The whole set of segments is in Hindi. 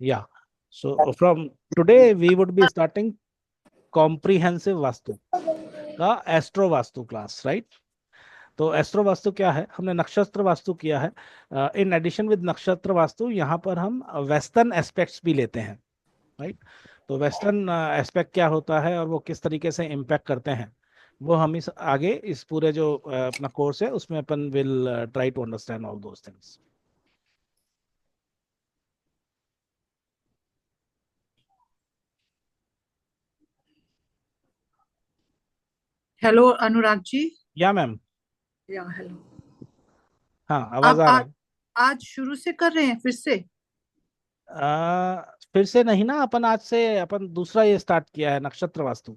Yeah. So from today we would be starting comprehensive vastu का एस्ट्रो वास्तु क्लास, राइट? तो एस्ट्रो वास्तु क्या है? हमने नक्षत्र वास्तु किया है। इन एडिशन विद नक्षत्र वास्तु यहाँ पर हम वेस्टर्न एस्पेक्ट्स भी लेते हैं, राइट? तो वेस्टर्न एस्पेक्ट क्या होता है और वो किस तरीके से इम्पैक्ट करते हैं, वो हम इस आगे इस पूरे जो अपना कोर्स है उसमें अपन will try to understand all those things. Hello Anurag ji. Yeah ma'am. या हेलो। हाँ, आवाज आप आ रहा है। आज शुरू से कर रहे हैं फिर से? फिर से नहीं ना, अपन आज से अपन दूसरा ये स्टार्ट किया है, Nakshatra Vastu.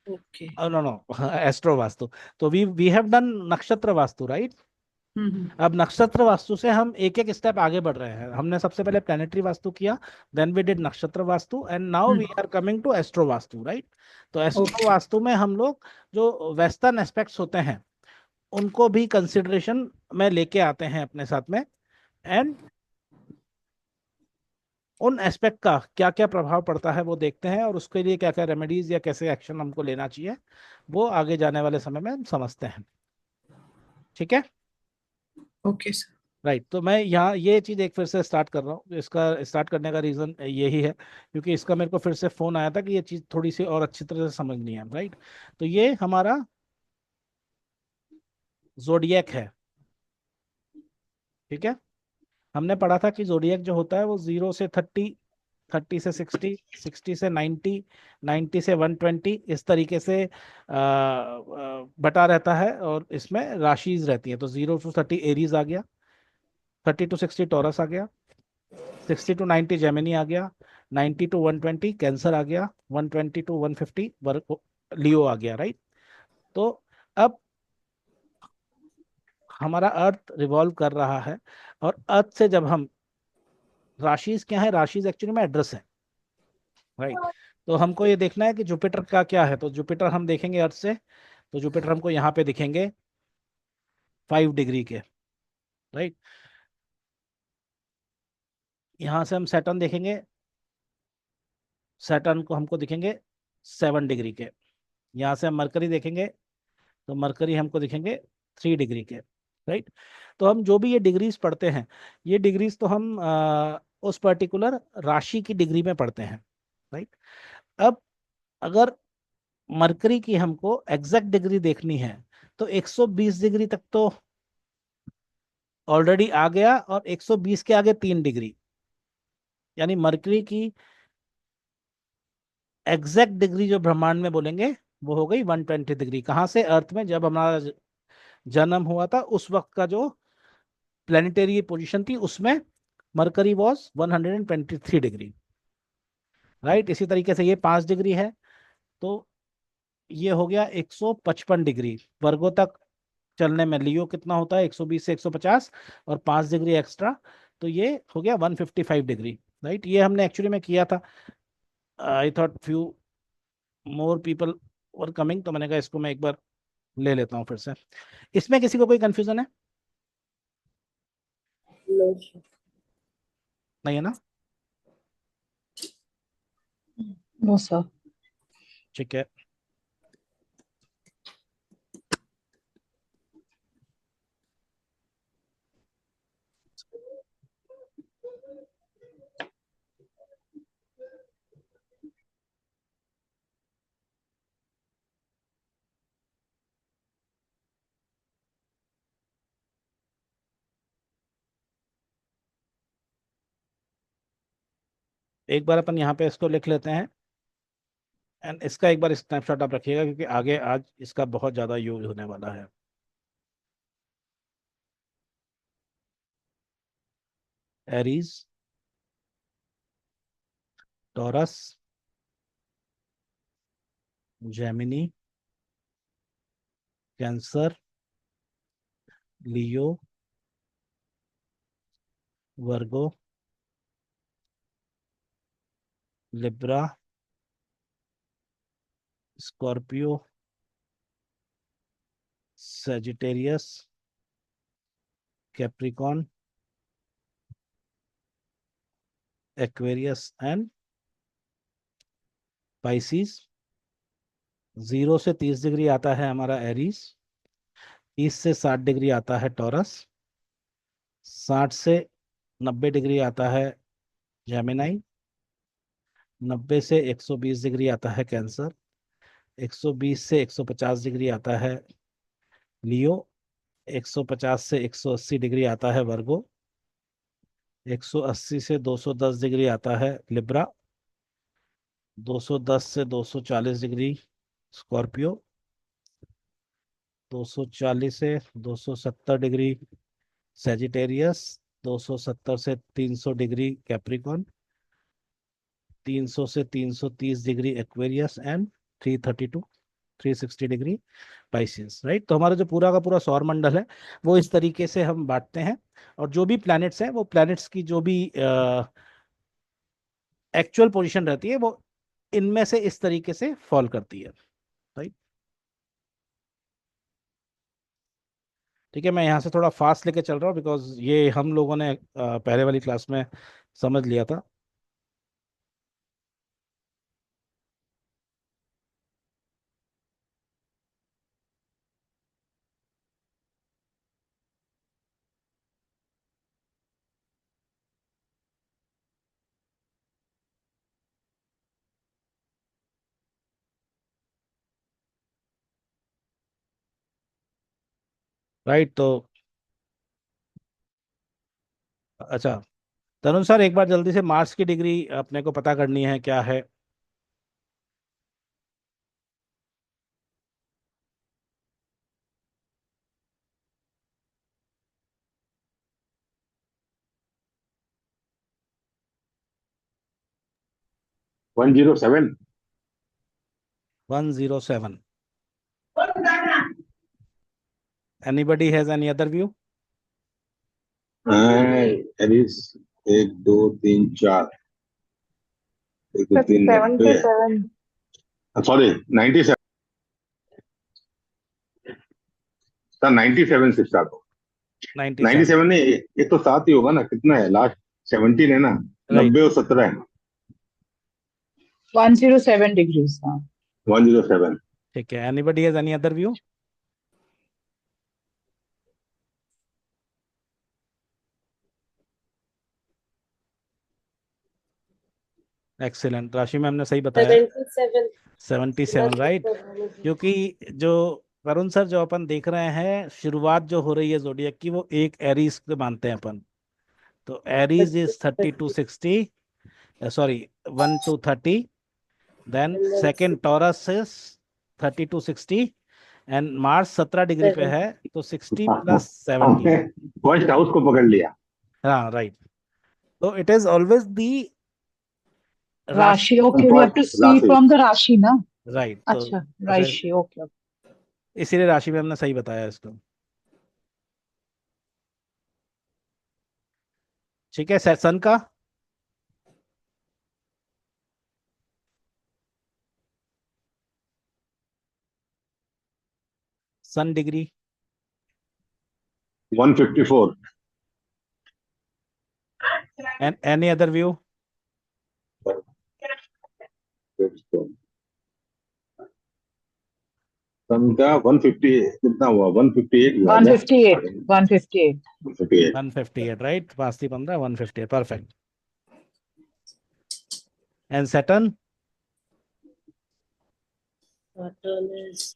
Okay. No no, astro Vastu. तो वी हैव डन नक्षत्र वास्तु, राइट? हम्म। अब नक्षत्र वास्तु से हम एक एक स्टेप आगे बढ़ रहे हैं। हमने सबसे पहले प्लेनेटरी वास्तु किया, then we did Nakshatra Vastu, and now we hmm. Are coming to astro Vastu, right? तो एस्ट्रो ओके। वास्तु में हम लोग जो वेस्टर्न एस्पेक्ट्स होते हैं उनको भी कंसिडरेशन में लेके आते हैं अपने साथ में, एंड उन एस्पेक्ट का क्या क्या प्रभाव पड़ता है वो देखते हैं, और उसके लिए क्या क्या रेमेडीज या कैसे एक्शन हमको लेना चाहिए वो आगे जाने वाले समय में हम समझते हैं। ठीक है? Okay sir. राइट। तो मैं यहाँ ये चीज़ एक फिर से स्टार्ट कर रहा हूँ। इसका स्टार्ट करने का रीज़न यही है क्योंकि इसका मेरे को फिर से फ़ोन आया था कि ये चीज़ थोड़ी सी और अच्छी तरह से समझनी है, राइट? तो ये हमारा जोडियक है। ठीक है? हमने पढ़ा था कि जोडियक जो होता है वो 0 से 30, 30 से 60, 60 से 90, 90 से 120, इस तरीके से बटा रहता है, और इसमें राशिज रहती है। तो 0 to 30 एरीज आ गया, 30 to 60 टॉरस आ गया, 60 to 90 जेमिनी आ गया, 90 to 120 कैंसर आ गया, 120 to 150 लियो आ गया, राइट? तो अब हमारा अर्थ रिवॉल्व कर रहा है, और अर्थ से जब हम, राशिज क्या है? राशिज एक्चुअली में एड्रेस है, राइट? तो हमको ये देखना है कि जुपिटर का क्या है। तो जुपिटर हम देखेंगे अर्थ से, तो जुपिटर हमको यहाँ पे दिखेंगे 5 डिग्री के, राइट? यहाँ से हम सैटर्न देखेंगे, सैटर्न को हमको दिखेंगे 7 डिग्री के। यहाँ से हम मरकरी देखेंगे, तो मरकरी हमको दिखेंगे 3 डिग्री के, राइट? तो हम जो भी ये डिग्रीज पढ़ते हैं, ये डिग्रीज तो हम उस पर्टिकुलर राशि की डिग्री में पढ़ते हैं, राइट? अब अगर मरकरी की हमको एग्जैक्ट डिग्री देखनी है तो 120 डिग्री तक तो ऑलरेडी आ गया, और 120 के आगे 3 डिग्री, यानी मरकरी की एग्जैक्ट डिग्री जो ब्रह्मांड में बोलेंगे वो हो गई 120 डिग्री। कहाँ से? अर्थ में जब हमारा जन्म हुआ था उस वक्त का जो प्लेनेटरी पोजीशन थी उसमें मरकरी वॉज 123 डिग्री, राइट? इसी तरीके से ये 5 डिग्री है, तो ये हो गया 155 डिग्री वर्गों तक चलने में। लियो कितना होता है? 120 से 150, और 5 डिग्री एक्स्ट्रा, तो ये हो गया 155 डिग्री, राइट? ये हमने एक्चुअली में किया था। I thought few more people were coming, तो मैंने कहा इसको मैं एक बार ले लेता हूँ फिर से। इसमें किसी को कोई कंफ्यूजन है? नहीं है ना? No sir. ठीक है। एक बार अपन यहाँ पे इसको लिख लेते हैं, एंड इसका एक बार स्नैपशॉट आप रखिएगा क्योंकि आगे आज इसका बहुत ज़्यादा यूज होने वाला है। Aries, taurus, Gemini, cancer, Leo, Virgo, Libra, Scorpio, Sagittarius, Capricorn, Aquarius and Pisces. 0 से 30 डिग्री आता है हमारा एरीज। 30 से 60 डिग्री आता है टॉरस। 60 से 90 डिग्री आता है जेमिनाई। 90 से 120 डिग्री आता है कैंसर। 120 से 150 डिग्री आता है लियो। 150 से 180 डिग्री आता है वर्गो। 180 से 210 डिग्री आता है लिब्रा। 210 से 240 डिग्री स्कॉर्पियो। 240 से 270 डिग्री सेजिटेरियस। 270 से 300 डिग्री कैप्रिकॉन। 300 से 330 degree Aquarius and 332 360 degree Pisces. Right, तो हमारा जो पूरा का पूरा सौर मंडल है वो इस तरीके से हम बांटते हैं। और जो भी प्लैनेट्स हैं वो प्लैनेट्स की जो भी एक्चुअल पोजीशन रहती है वो इनमें से इस तरीके से फॉल करती है। राइट, ठीक है, मैं यहाँ से थोड़ा फास्ट लेके चल रहा हूँ बिकॉज ये हम लोगों ने पहले वाली क्लास में समझ लिया था। राइट, तो अच्छा, तरुण सर एक बार जल्दी से मार्स की डिग्री अपने को पता करनी है क्या है। 107. 107। Anybody has any other view? Aries 1 2 3 4, 1 2 3 90 है। 77। सॉरी 97 था, 97 से स्टार्ट हो। 97। 97 नहीं, एक तो 7 ही होगा ना, कितना है लास्ट? 17 है ना। राइट, 90 और 17 है। 107 degrees. हाँ. 107। ठीक है, anybody has any other view? Excellent, राशि मैम ने सही बताया। 77। 77, राइट। क्योंकि जो वरुण सर जो अपन देख रहे हैं शुरुआत जो हो रही है जोडियक की वो एक एरीज पे मानते हैं अपन। तो Aries is 30 to 60, sorry 1 to 30। Then second Taurus is 30 to 60 and Mars 17 degree पे है तो 60 + 70। फर्स्ट हाउस को पकड़ लिया। हाँ, राइट। तो इट इज ऑलवेज दी राशि। Rashi. Okay, we have to first see राशि। from the Rashi, na? Right, तो अच्छा, उसे Rashi. Okay. इसीलिए राशि में हमने सही बताया इसको। ठीक है, सन का। Sun degree. 154। And any other view? Sun का 150, कितना हुआ? 158 हुआ क्या? 158. 158. 158। 158, right. 5 3 15 158, perfect. And Saturn? Saturn is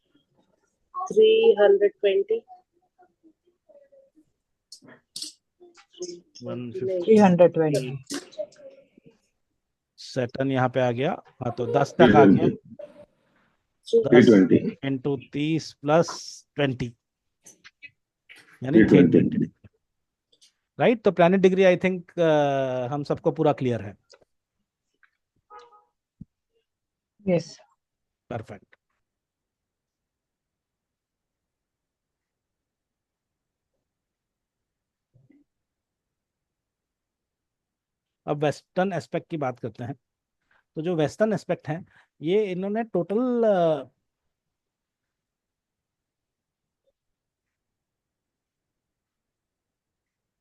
320. 150। 320. Saturn यहाँ पे आ गया। हाँ, तो 10 तक आ गया। 10 320। इंटू 30 + 20 यानी 320। 320 डिग्री। राइट, तो प्लैनेट डिग्री आई थिंक हम सबको पूरा क्लियर है। Yes. परफेक्ट। अब वेस्टर्न एस्पेक्ट की बात करते हैं। तो जो वेस्टर्न एस्पेक्ट है ये इन्होंने टोटल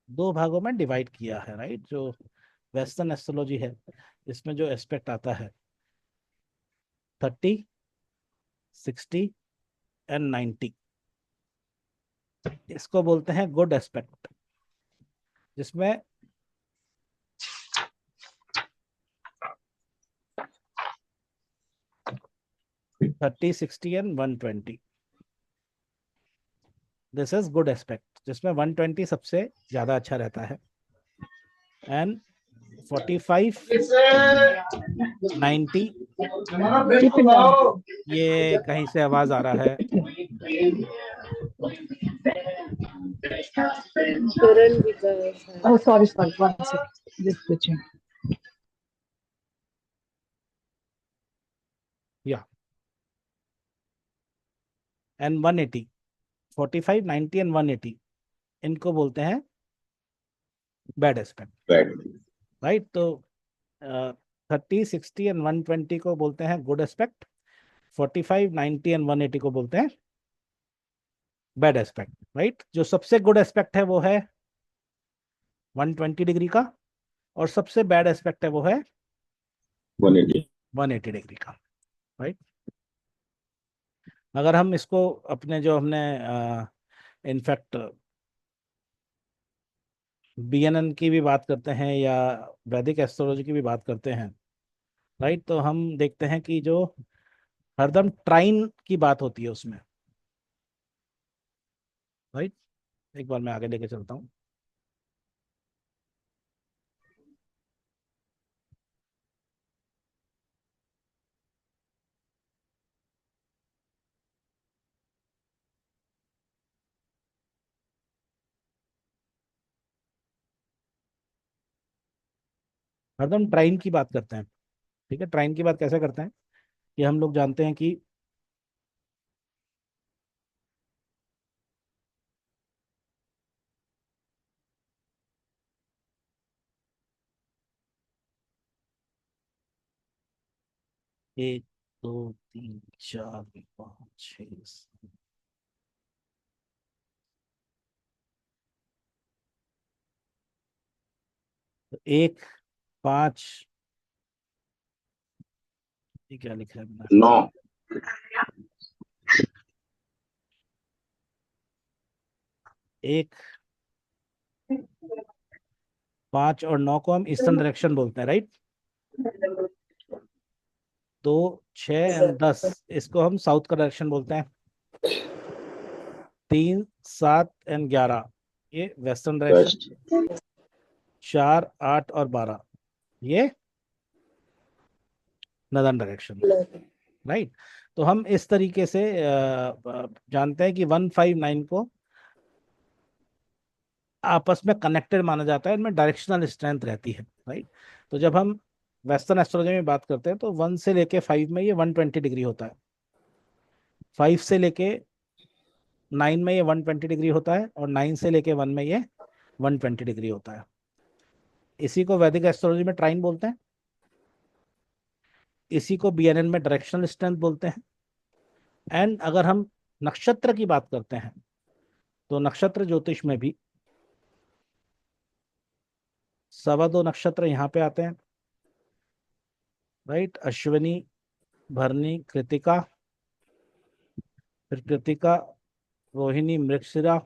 दो भागों में डिवाइड किया है। राइट, जो वेस्टर्न एस्ट्रोलॉजी है, इसमें जो एस्पेक्ट आता है 30, 60 एंड 90, इसको बोलते हैं गुड एस्पेक्ट, जिसमें 30, 60 and 120, this is good aspect, जिसमें 120 सबसे ज्यादा अच्छा रहता है, एंड 45, 90, ये कहीं से आवाज आ रहा है, Karan Vikas. Oh, sorry, 1 second. Just switching. या एंड 180, 45, 90 एंड 180, इनको बोलते हैं बैड एस्पेक्ट, Right. राइट। तो 30, 60 एंड 120 को बोलते हैं गुड एस्पेक्ट, 45, 90 एंड 180 को बोलते हैं बैड एस्पेक्ट, राइट। जो सबसे गुड एस्पेक्ट है वो है 120 डिग्री का, और सबसे बैड एस्पेक्ट है वो है 180. 180 डिग्री का, राइट। अगर हम इसको अपने जो हमने इनफैक्ट बीएनएन की भी बात करते हैं या वैदिक एस्ट्रोलॉजी की भी बात करते हैं, राइट, तो हम देखते हैं कि जो हरदम ट्राइन की बात होती है उसमें, राइट। एक बार मैं आगे लेके चलता हूँ। हरदम ट्राइन की बात करते हैं, ठीक है। ट्राइन की बात कैसे करते हैं कि हम लोग जानते हैं कि एक, दो, तीन, चार, पाँच, छः, तो एक, पाँच, ये क्या लिखा है मैंने, 9. एक, 5 और 9 को हम ईस्टर्न डायरेक्शन बोलते हैं, राइट। 2, 6 एंड 10 इसको हम साउथ का डायरेक्शन बोलते हैं। 3, 7 एंड 11 ये वेस्टर्न डायरेक्शन। West. 4, 8 और 12 ये नदर्न डायरेक्शन, राइट। तो हम इस तरीके से जानते हैं कि 159 को आपस में कनेक्टेड माना जाता है, इनमें डायरेक्शनल स्ट्रेंथ रहती है, राइट। तो जब हम वेस्टर्न एस्ट्रोलॉजी में बात करते हैं तो 1 से लेके 5 में ये 120 डिग्री होता है, 5 से लेके 9 में ये 120 डिग्री होता है, और 9 से लेके 1 में ये 120 डिग्री होता है। इसी को वैदिक एस्ट्रोलॉजी में ट्राइन बोलते हैं, इसी को बीएनएन में डायरेक्शनल स्ट्रेंथ बोलते हैं। एंड अगर हम नक्षत्र की बात करते हैं तो नक्षत्र ज्योतिष में भी 2.25 नक्षत्र यहाँ पे आते हैं, राइट। अश्विनी, भरणी, कृतिका, फिर कृतिका, रोहिणी, मृगशिरा,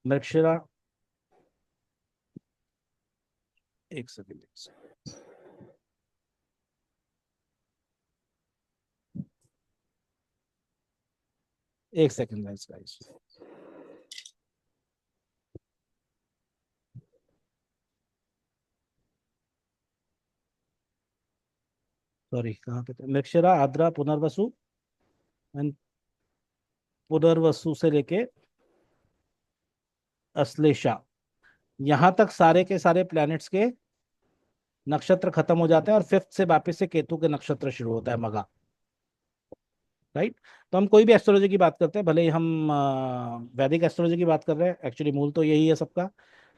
मृगशिरा, एक सेकंड, एक सेकंड गाइस, सॉरी, कहाँ पे थे, मृगशिरा, आद्रा, पुनर्वसु, एंड पुनर्वसु से लेके अश्लेषा, यहाँ तक सारे के सारे प्लैनेट्स के नक्षत्र खत्म हो जाते हैं, और 5th से वापस से केतु के नक्षत्र शुरू होता है, मगा, राइट। तो हम कोई भी एस्ट्रोलॉजी की बात करते हैं, भले ही हम वैदिक एस्ट्रोलॉजी की बात कर रहे हैं, एक्चुअली मूल तो यही है सबका,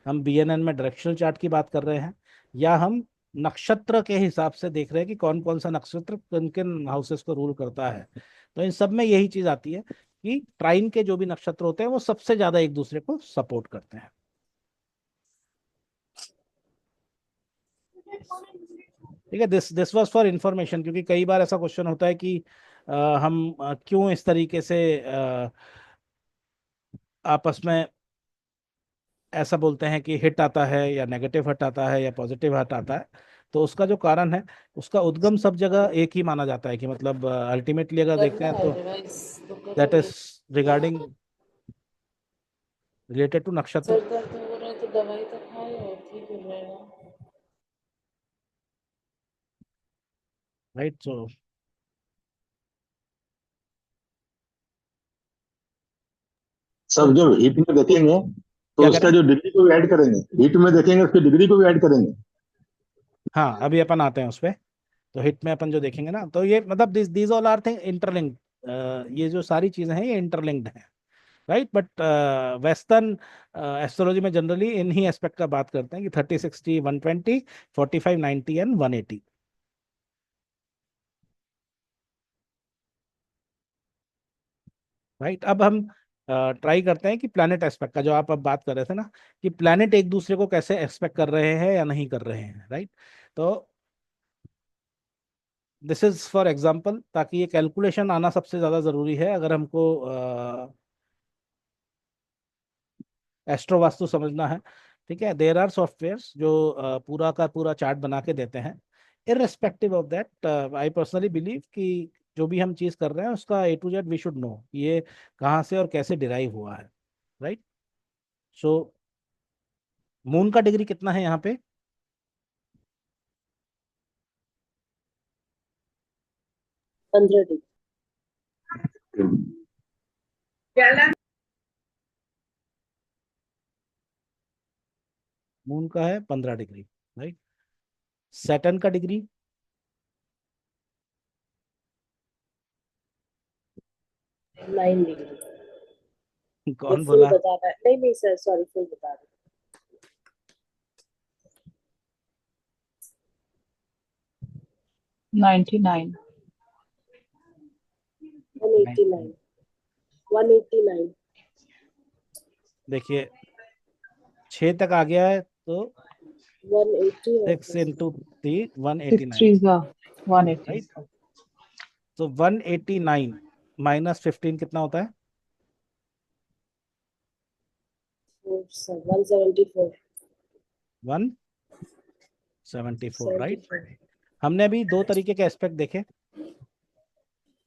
हम बीएनएन में डायरेक्शनल चार्ट की बात कर रहे हैं, या हम नक्षत्र के हिसाब से देख रहे हैं कि कौन कौन सा नक्षत्र किन किन हाउसेस को रूल करता है, तो इन सब में यही चीज आती है कि ट्राइन के जो भी नक्षत्र होते हैं वो सबसे ज्यादा एक दूसरे को सपोर्ट करते हैं। ठीक है, दिस वाज फॉर इंफॉर्मेशन, क्योंकि कई बार ऐसा क्वेश्चन होता है कि हम क्यों इस तरीके से आपस में ऐसा बोलते हैं कि हिट आता है या नेगेटिव हिट आता है या पॉजिटिव हिट आता है। तो उसका जो कारण है, उसका उद्गम सब जगह एक ही माना जाता है कि मतलब अल्टीमेटली अगर देखते हैं तो that is regarding related to Nakshatra. सर दर्द हो रहा है तो दवाई तो खाए और ठीक हो जाएगा। राइट, सो सब जब हीट में देखेंगे तो क्या उसका करें। जो डिग्री को भी ऐड करेंगे, हीट में देखेंगे उसकी डिग्री को भी ऐड करेंगे। हाँ, अभी अपन आते हैं उस पे। तो हिट में अपन जो देखेंगे ना, तो ये मतलब this these all are thing interlinked, ये जो सारी चीजें हैं ये इंटरलिंक्ड हैं, राइट। बट वेस्टर्न एस्ट्रोलॉजी में जनरली इन ही एस्पेक्ट का बात करते हैं कि 30 60 120 45 90 एंड 180। राइट, अब हम ट्राई करते हैं कि प्लैनेट एस्पेक्ट का जो आप अब बात कर रहे थे ना, कि प्लैनेट एक दूसरे को कैसे एक्सपेक्ट कर रहे हैं या नहीं कर रहे हैं, राइट। तो दिस इज फॉर एग्जांपल, ताकि ये कैलकुलेशन आना सबसे ज्यादा जरूरी है अगर हमको एस्ट्रो वास्तु समझना है। ठीक है, देयर आर सॉफ्टवेयर्स जो पूरा का पूरा चार्ट बना के देते हैं। Irrespective of that, I personally believe कि जो भी हम चीज कर रहे हैं उसका A to Z we should know ये कहाँ से और कैसे डिराइव हुआ है, राइट। सो मून का डिग्री कितना है यहाँ पे? 15 डिग्री। मून का है 15 डिग्री, राइट। सैटर्न का डिग्री? 9 डिग्री। ये कौन फुल बोला? बता रहा है, नहीं नहीं सर सॉरी, फुल बता रहा 99. है। 189। 189। देखिए 6 तक आ गया है तो 180 और 6 इंटू 3 6 189, 3s are 180. राइट। तो 189 माइनस 15 कितना होता है? 174। 174, राइट। 74। हमने अभी दो तरीके के एस्पेक्ट देखे,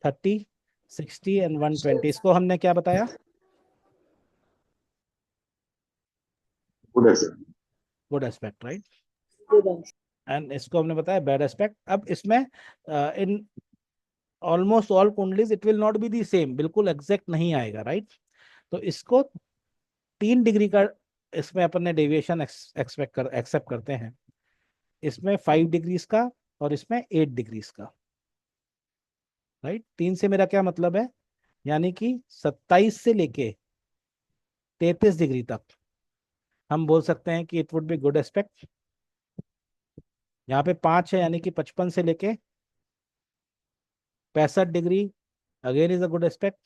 30 60 एंड 120। इसको हमने क्या बताया? गुड है sir. Good aspect, right. Good answer. And इसको हमने बताया बैड एस्पेक्ट। अब इसमें इन ऑलमोस्ट ऑल कुंडलीज it will not be the same, बिल्कुल एग्जैक्ट नहीं आएगा, राइट। तो इसको 3 डिग्री का इसमें अपन ने डेविएशन एक्सेप्ट करते हैं। इसमें 5 डिग्रीज का और इसमें 8 डिग्रीज का, राइट। 3 से मेरा क्या मतलब है, यानी कि 27 से लेके 33 डिग्री तक हम बोल सकते हैं कि it would be good aspect. यहाँ पे 5 है, यानी कि 55 से लेके 65 degree, again is a good aspect.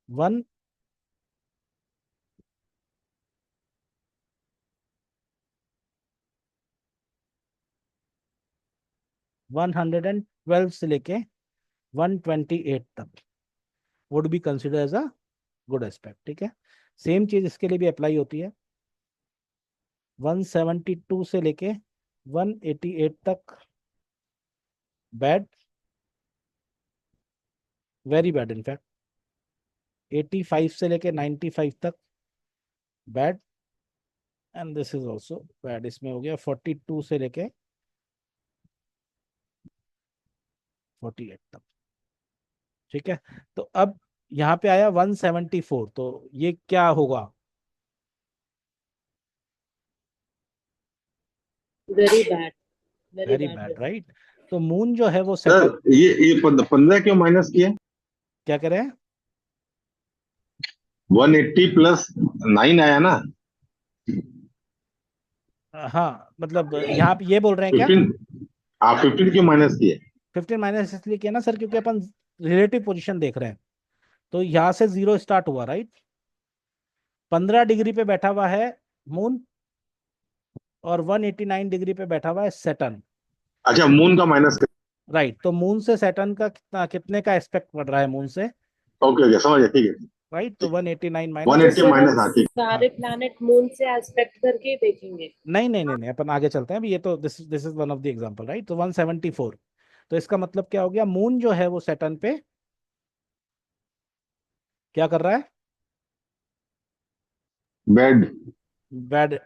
1 112 से लेके 128 तक would be consider as a good aspect, ठीक है। सेम चीज इसके लिए भी अप्लाई होती है। 172 से लेके 188 तक बैड, वेरी बैड इनफैक्ट। 85 से लेके 95 तक bad, and this is also bad. इसमें हो गया 42 से लेके 48 तक, ठीक है। तो अब यहाँ पे आया 174, तो ये क्या होगा? Very bad. Very very bad. Bad, right. तो मून जो है वो सर सेकंड। ये 15 क्यों माइनस किए? क्या कह रहे हैं? 180 प्लस 9 आया ना। हाँ, मतलब यहाँ पे ये बोल रहे हैं क्या? 15, आप 15 क्यों माइनस किए? 15 माइनस इसलिए किया ना सर, क्योंकि अपन रिलेटिव पोजीशन देख रहे हैं। तो यहाँ से 0 स्टार्ट हुआ, राइट। 15 डिग्री पे बैठा हुआ है मून, और 189 डिग्री पे बैठा हुआ है सैटर्न। अच्छा, मून का माइनस। राइट, तो मून से सैटर्न का कितने का एस्पेक्ट पड़ रहा है मून से? ओके ओके, समझ गया, ठीक है। राइट, तो 189 वन माइनस। तो एट्टी सर हम माइनस, हाँ ठीक। सारे प्लैनेट मून से एस्पेक्ट करके ही देखेंगे। नहीं नहीं नहीं नहीं, अपन आगे चलते हैं अभी, ये तो this this is one of the example, right. तो 174, तो इसका मतलब क्या हो गया, मून जो है वो सैटर्न पे क्या कर रहा है? बेड। बैड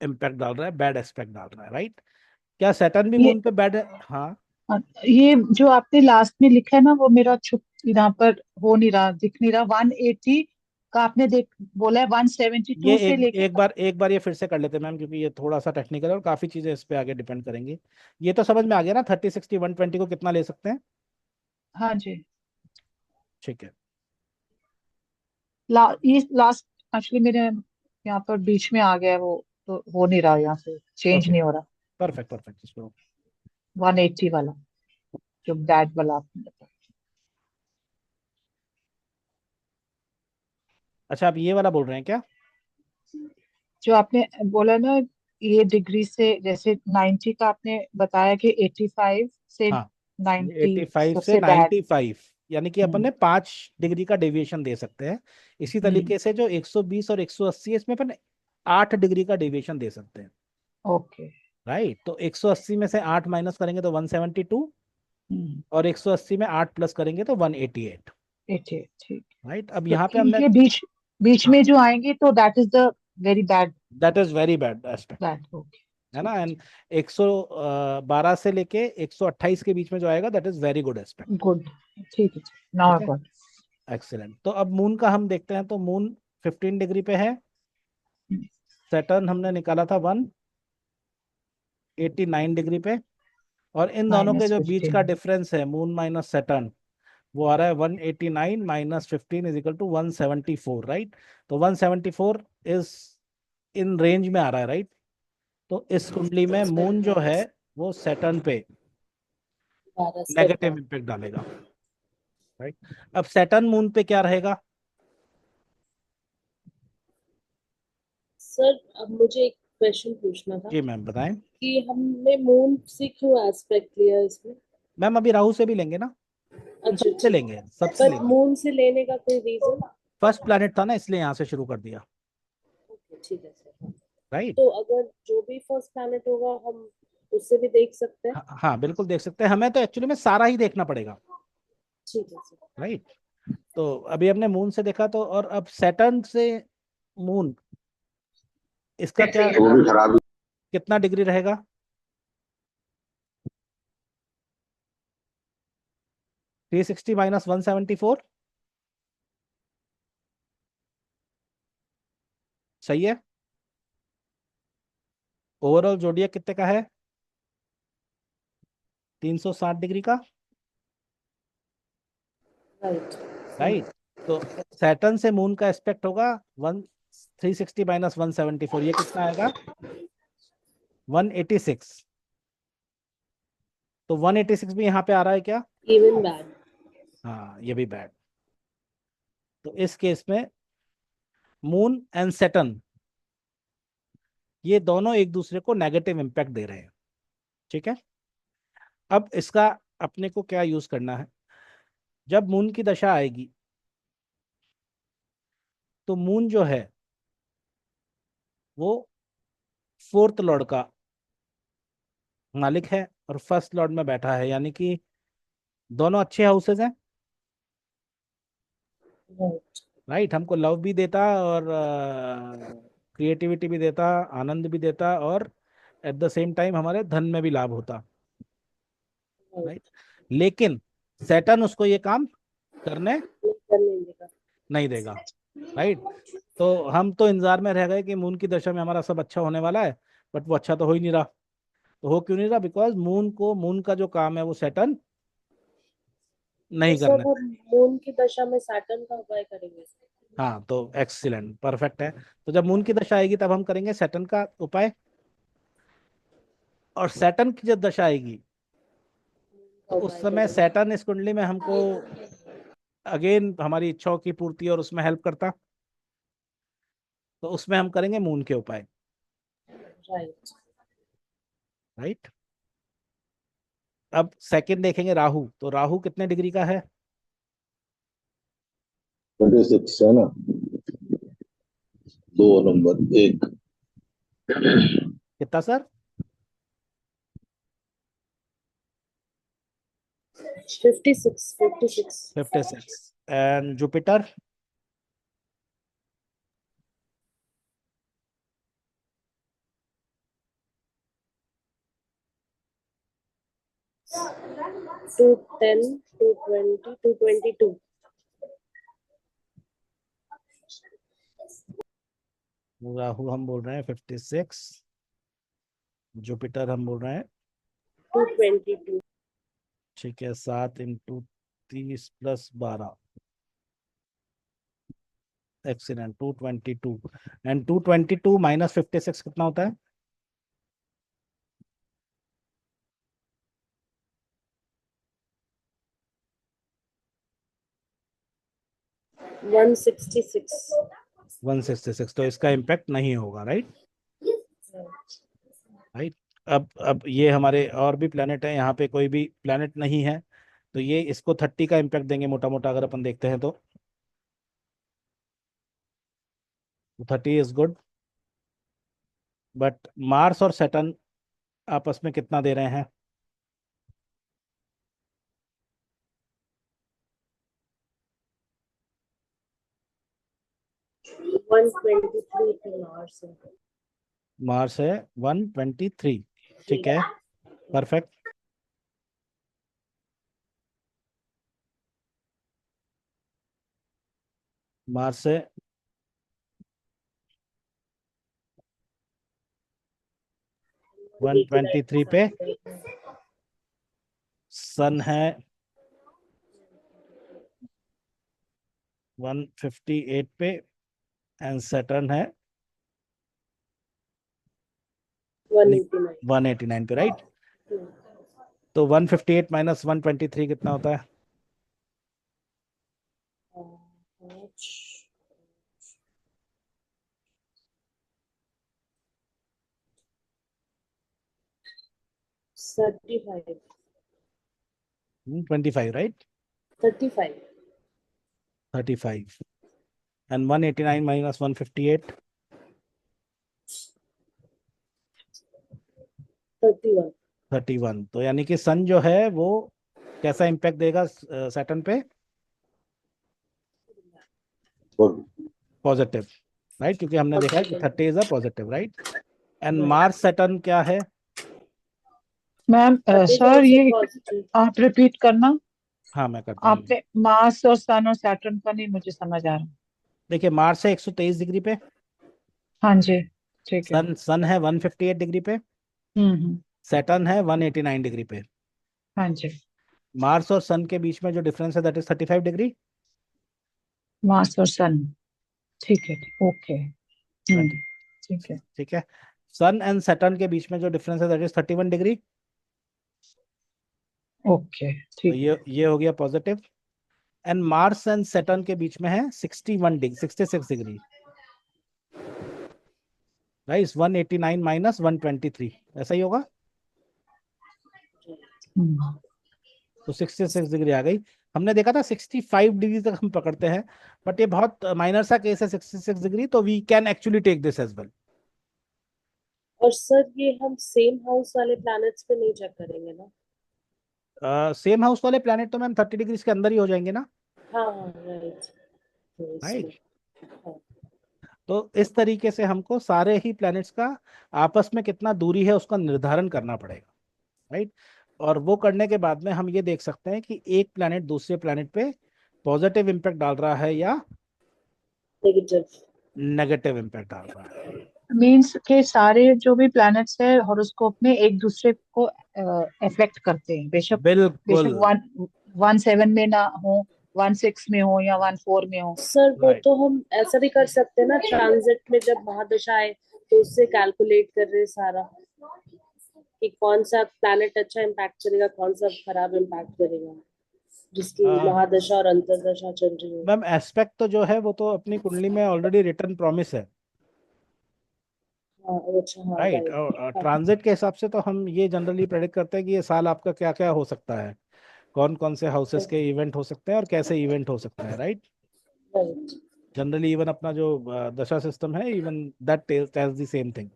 इम्पैक्ट डाल रहा है, बैड एस्पेक्ट डाल रहा है, राइट। क्या सैटर्न भी ये मून पे बैड है? हाँ। ये जो आपने लास्ट में लिखा है ना, वो मेरा छुप यहाँ पर हो नहीं रहा, दिख नहीं रहा। 180 का आपने देख बोला है, ये 172 से लेके। एक बार ये फिर से कर लेते हैं मैम, क्योंकि ये थोड़ा सा टेक्निकल है और काफी चीजें इस पे आगे डिपेंड करेंगी। ये तो समझ में आ गया ना, 30 60 120 को कितना ले सकते हैं? हाँ जी। ठीक है। ये लास्ट एक्चुअली मेरे यहाँ पर बीच में आ गया है वो, तो हो नहीं रहा, यहाँ से चेंज ओके, नहीं हो रहा। परफेक्ट परफेक्ट, इसको 180 वाला, जो बैड वाला आपने बताया। अच्छा, आप ये वाला बोल रहे हैं क्या? जो आपने बोला ना, ये डिग्री से जैसे 90 का आपने बताया कि 85 से हाँ, 90 85 से सबसे बैड। 95, यानी कि अपन ने 5 डिग्री का डेविएशन दे सकते हैं। इसी हम्म। तरीके से जो 120 और 180 है, इसमें अपन 8 डिग्री का डेविएशन दे सकते हैं, ओके। राइट। तो 180 में से 8 माइनस करेंगे तो 172, और 180 में 8 प्लस करेंगे तो 188, 88, ठीक। राइट। अब तो यहाँ पे हमने, इनके बीच बीच हाँ, में जो आएंगे तो that is the very bad. That is very bad aspect, bad, okay. है ठीक ना। एंड 112 से लेके 128 के बीच में जो आएगा, that is very good aspect. है, गुड। ठीक है, नाउ ठीक आई है, गॉट। एक्सीलेंट। तो अब मून का हम देखते हैं, तो मून 15 डिग्री पे है, सैटर्न हमने निकाला था 189 डिग्री पे, और इन दोनों के जो बीच का -15। डिफरेंस है, मून माइनस सैटर्न, वो आ रहा है 189 minus 15 is equal to 174, right. तो 174 इज इन रेंज में आ रहा है, राइट। तो इस कुंडली में मून जो है वो सैटर्न पे 12 स्टेप नेगेटिव इम्पैक्ट डालेगा, राइट। अब सैटर्न मून पे क्या रहेगा? सर अब मुझे एक क्वेश्चन पूछना था जी मैम, बताएं। कि हमने मून से क्यों एस्पेक्ट लिया इसमें। मैम अभी राहु से भी लेंगे ना, हम अच्छा सबसे ठीक लेंगे, है, सबसे पर लेंगे। मून से लेने का कोई रीजन। फर्स्ट प्लैनेट था ना, इसलिए यहाँ से शुरू कर दिया, ओके ठीक है सर। राइट। तो अगर जो भी फर्स्ट प्लैनेट होगा हम उससे भी देख सकते हैं। हाँ हाँ, बिल्कुल देख सकते हैं, हमें तो एक्चुअली में सारा ही देखना पड़ेगा, ठीक है सर। राइट। तो अभी हमने मून से देखा, तो और अब सैटर्न से मून, इसका क्या, वो भी खराब। कितना डिग्री रहेगा? 360 माइनस 174, सही है। ओवरऑल जोडियक कितने का है? 360 डिग्री का, राइट। राइट। तो सैटर्न से मून का एस्पेक्ट होगा 360 माइनस 174, ये कितना आएगा? 186। तो 186 भी यहाँ पे आ रहा है क्या? Even bad. हाँ, ये भी बैड। तो इस केस में मून एंड सैटर्न, ये दोनों एक दूसरे को नेगेटिव इम्पैक्ट दे रहे हैं, ठीक है। अब इसका अपने को क्या यूज करना है, जब मून की दशा आएगी, तो मून जो है वो फोर्थ लॉर्ड का मालिक है और फर्स्ट लॉर्ड में बैठा है, यानी कि दोनों अच्छे हाउसेज हैं, राइट। राइट। हमको लव भी देता और क्रिएटिविटी भी देता, आनंद भी देता, और एट द सेम टाइम हमारे धन में भी लाभ होता, राइट। लेकिन सैटर्न उसको ये काम करने करने देगा। नहीं देगा, राइट। तो हम तो इंतजार में रह गए कि मून की दशा में हमारा सब अच्छा होने वाला है, बट वो अच्छा तो हो ही नहीं रहा। तो हो क्यों नहीं रहा? बिकॉज मून का जो काम है वो सैटर्न तो नहीं सर करना। हम मून की दशा में सैटर्न का उपाय करेंगे। हाँ, तो एक्सीलेंट, परफेक्ट है। तो जब मून की दशा आएगी तब हम करेंगे सैटर्न का उपाय, और सैटर्न की जब दशा आएगी तो उस उपाय समय करेंगे। सैटर्न इस कुंडली में हमको अगेन हमारी इच्छाओं की पूर्ति और उसमें हेल्प करता, तो उसमें हम करेंगे मून के उपाय। राइट। राइट। अब सेकंड देखेंगे राहु, तो राहु कितने डिग्री का है? 26 है ना, 2 नंबर 1। कितना सर? 56 56। 56। And Jupiter? 210 220 222। राहु हम बोल रहे हैं 56, जुपिटर हम बोल रहे हैं 222। ठीक है 7 इंटू 30 + 12। एक्सीलेंट। 222 एंड 222 माइनस 56 कितना होता है? 166। 166। तो इसका इम्पैक्ट नहीं होगा, राइट? राइट। अब ये हमारे और भी प्लेनेट है, यहाँ पे कोई भी प्लेनेट नहीं है, तो ये इसको 30 का इम्पैक्ट देंगे मोटा मोटा अगर अपन देखते हैं तो 30 इज गुड। बट मार्स और सैटर्न आपस में कितना दे रहे हैं? 123 पे मार्स है। मार्स है 123। ठीक है, परफेक्ट। मार्स है 123 पे, सन है 158 पे, एंड सैटर्न है 189। 189 पे, राइट? तो 158 माइनस 123 कितना होता है? 35। 25, राइट? 35। 35 and 189 minus 158 31। 31। तो यानी कि सन जो है वो कैसा इम्पैक्ट देगा सैटर्न पे? Positive, right? क्योंकि हमने देखा है कि 30 is a positive, right? And Mars Saturn क्या है? मैम सर ये आप रिपीट करना। हाँ मैं करता हूँ। आपने मार्स और सन और सैटर्न का नहीं मुझे समझ आ रहा। देखिए मार्स है 123 डिग्री पे, हाँ जी, ठीक है। सन है 158 डिग्री पे, हम्म। सैटर्न है 189 डिग्री पे। हाँ जी। मार्स और सन के बीच में जो डिफरेंस है दैट इज 35 डिग्री। मार्स और सन, ठीक है, ओके। 20। ठीक है। ठीक है। सन एंड सैटर्न के बीच में जो डिफरेंस है दैट इज 31 डिग्री। ओके, तो ठीक है। ये हो गया positive. And Mars and Saturn के बीच में है 61 डिग्री, 66 डिग्री, राइट? 189 माइनस 123, ऐसा ही होगा। हम्म। तो 66 डिग्री आ गई। हमने देखा था 65 डिग्री तक हम पकड़ते हैं, बट ये बहुत माइनर सा केस है 66 डिग्री, तो we can actually take this as well. और सर ये हम सेम हाउस वाले प्लैनेट्स पे नहीं चेक करेंगे ना? सेम हाउस वाले प्लैनेट तो मैम 30 डिग्री के अंदर ही हो जाएंगे ना, हाँ हाँ राइट। तो इसमें राइट? हाँ। तो इस तरीके से हमको सारे ही प्लैनेट्स का आपस में कितना दूरी है उसका निर्धारण करना पड़ेगा, राइट? और वो करने के बाद में हम ये देख सकते हैं कि एक प्लैनेट दूसरे प्लैनेट पे पॉजिटिव इम्पैक्ट डाल रहा है या नेगेटिव। नेगेटिव इम्पैक्ट डाल रहा है। मीन्स के सारे जो भी प्लैनेट्स है हॉरोस्कोप में एक दूसरे को अफेक्ट करते हैं, बेशक बिल्कुल, बेशक 117 में ना हो, 16 में हो या 14 में हो। सर वो राइट। तो हम ऐसा भी कर सकते हैं ना, ट्रांजिट में जब महादशा आए तो उससे कैलकुलेट कर रहे सारा कि कौन सा प्लैनेट अच्छा इम्पैक्ट करेगा, कौन सा खराब इम्पैक्ट करेगा, जिसकी महादशा और अंतरदशा चल रही है। मैम एस्पेक्ट तो जो है वो तो अपनी कुंडली में ऑलरेडी रिटर्न प्रॉमिस है, हाँ अच्छा हाँ राइट। राइट। और ट्रांजिट के हिसाब से तो हम ये जनरली प्रेडिक्ट करते हैं कि ये साल आपका क्या क्या हो सकता है, कौन कौन से हाउसेस के इवेंट हो सकते हैं और कैसे इवेंट हो सकते हैं, राइट। राइट। जनरली इवन अपना जो दशा सिस्टम है, even that tells the same thing,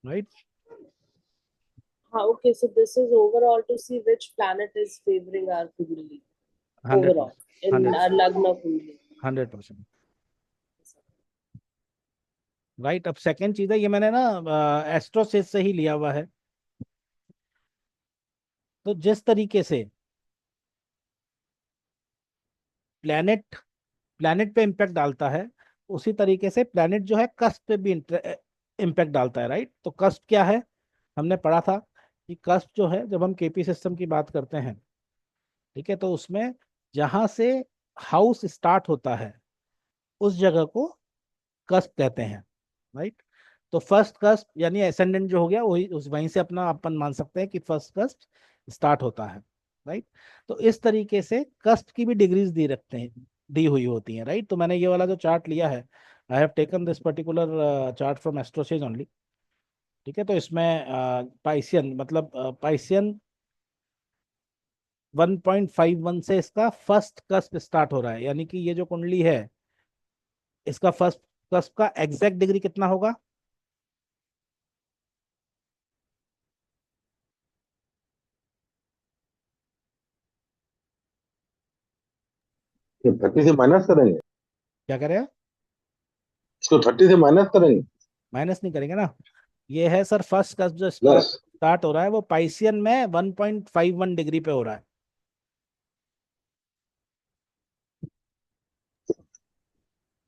right. हाँ okay, so this is overall to see which planet is favoring our kundali 100%। overall in 100। our lagna kundali. 100%। Right. अब सेकंड चीज है, ये मैंने ना एस्ट्रोसिस से ही लिया हुआ है। तो जिस तरीके से प्लैनेट प्लैनेट पे इम्पैक्ट डालता है, उसी तरीके से प्लैनेट जो है कस्प पे भी इम्पैक्ट डालता है, राइट। तो कस्प क्या है, हमने पढ़ा था कि कस्प जो है, जब हम केपी सिस्टम की बात करते हैं, ठीक है, तो उसमें जहां से हाउस स्टार्ट होता है उस जगह को कस्प कहते हैं, राइट। तो फर्स्ट कस्प यानी एसेंडेंट जो हो गया, वही उस वहीं से अपना अपन मान सकते हैं कि फर्स्ट कस्प स्टार्ट होता है, राइट। तो इस तरीके से कस्प की भी डिग्रीज दी रखते हैं, दी हुई होती हैं, राइट। तो मैंने ये वाला जो चार्ट लिया है, I have taken this particular chart from AstroSage only, ठीक है। तो इसमें पाइसियन मतलब पाइसियन 1.51 से इसका फर्स्ट कस्प स्टार्ट हो रहा है, यानी कि ये जो कुंडली है, इसका फर्स्ट कस्प का एग्जैक्ट डिग्री कितना होगा? ये 30 से माइनस करेंगे, क्या करें? इसको 30 से माइनस करेंगे, माइनस नहीं करेंगे ना। ये है सर फर्स्ट कस्प जो प्लस। स्टार्ट हो रहा है, वो पाइसियन में 1.51 डिग्री पे हो रहा है।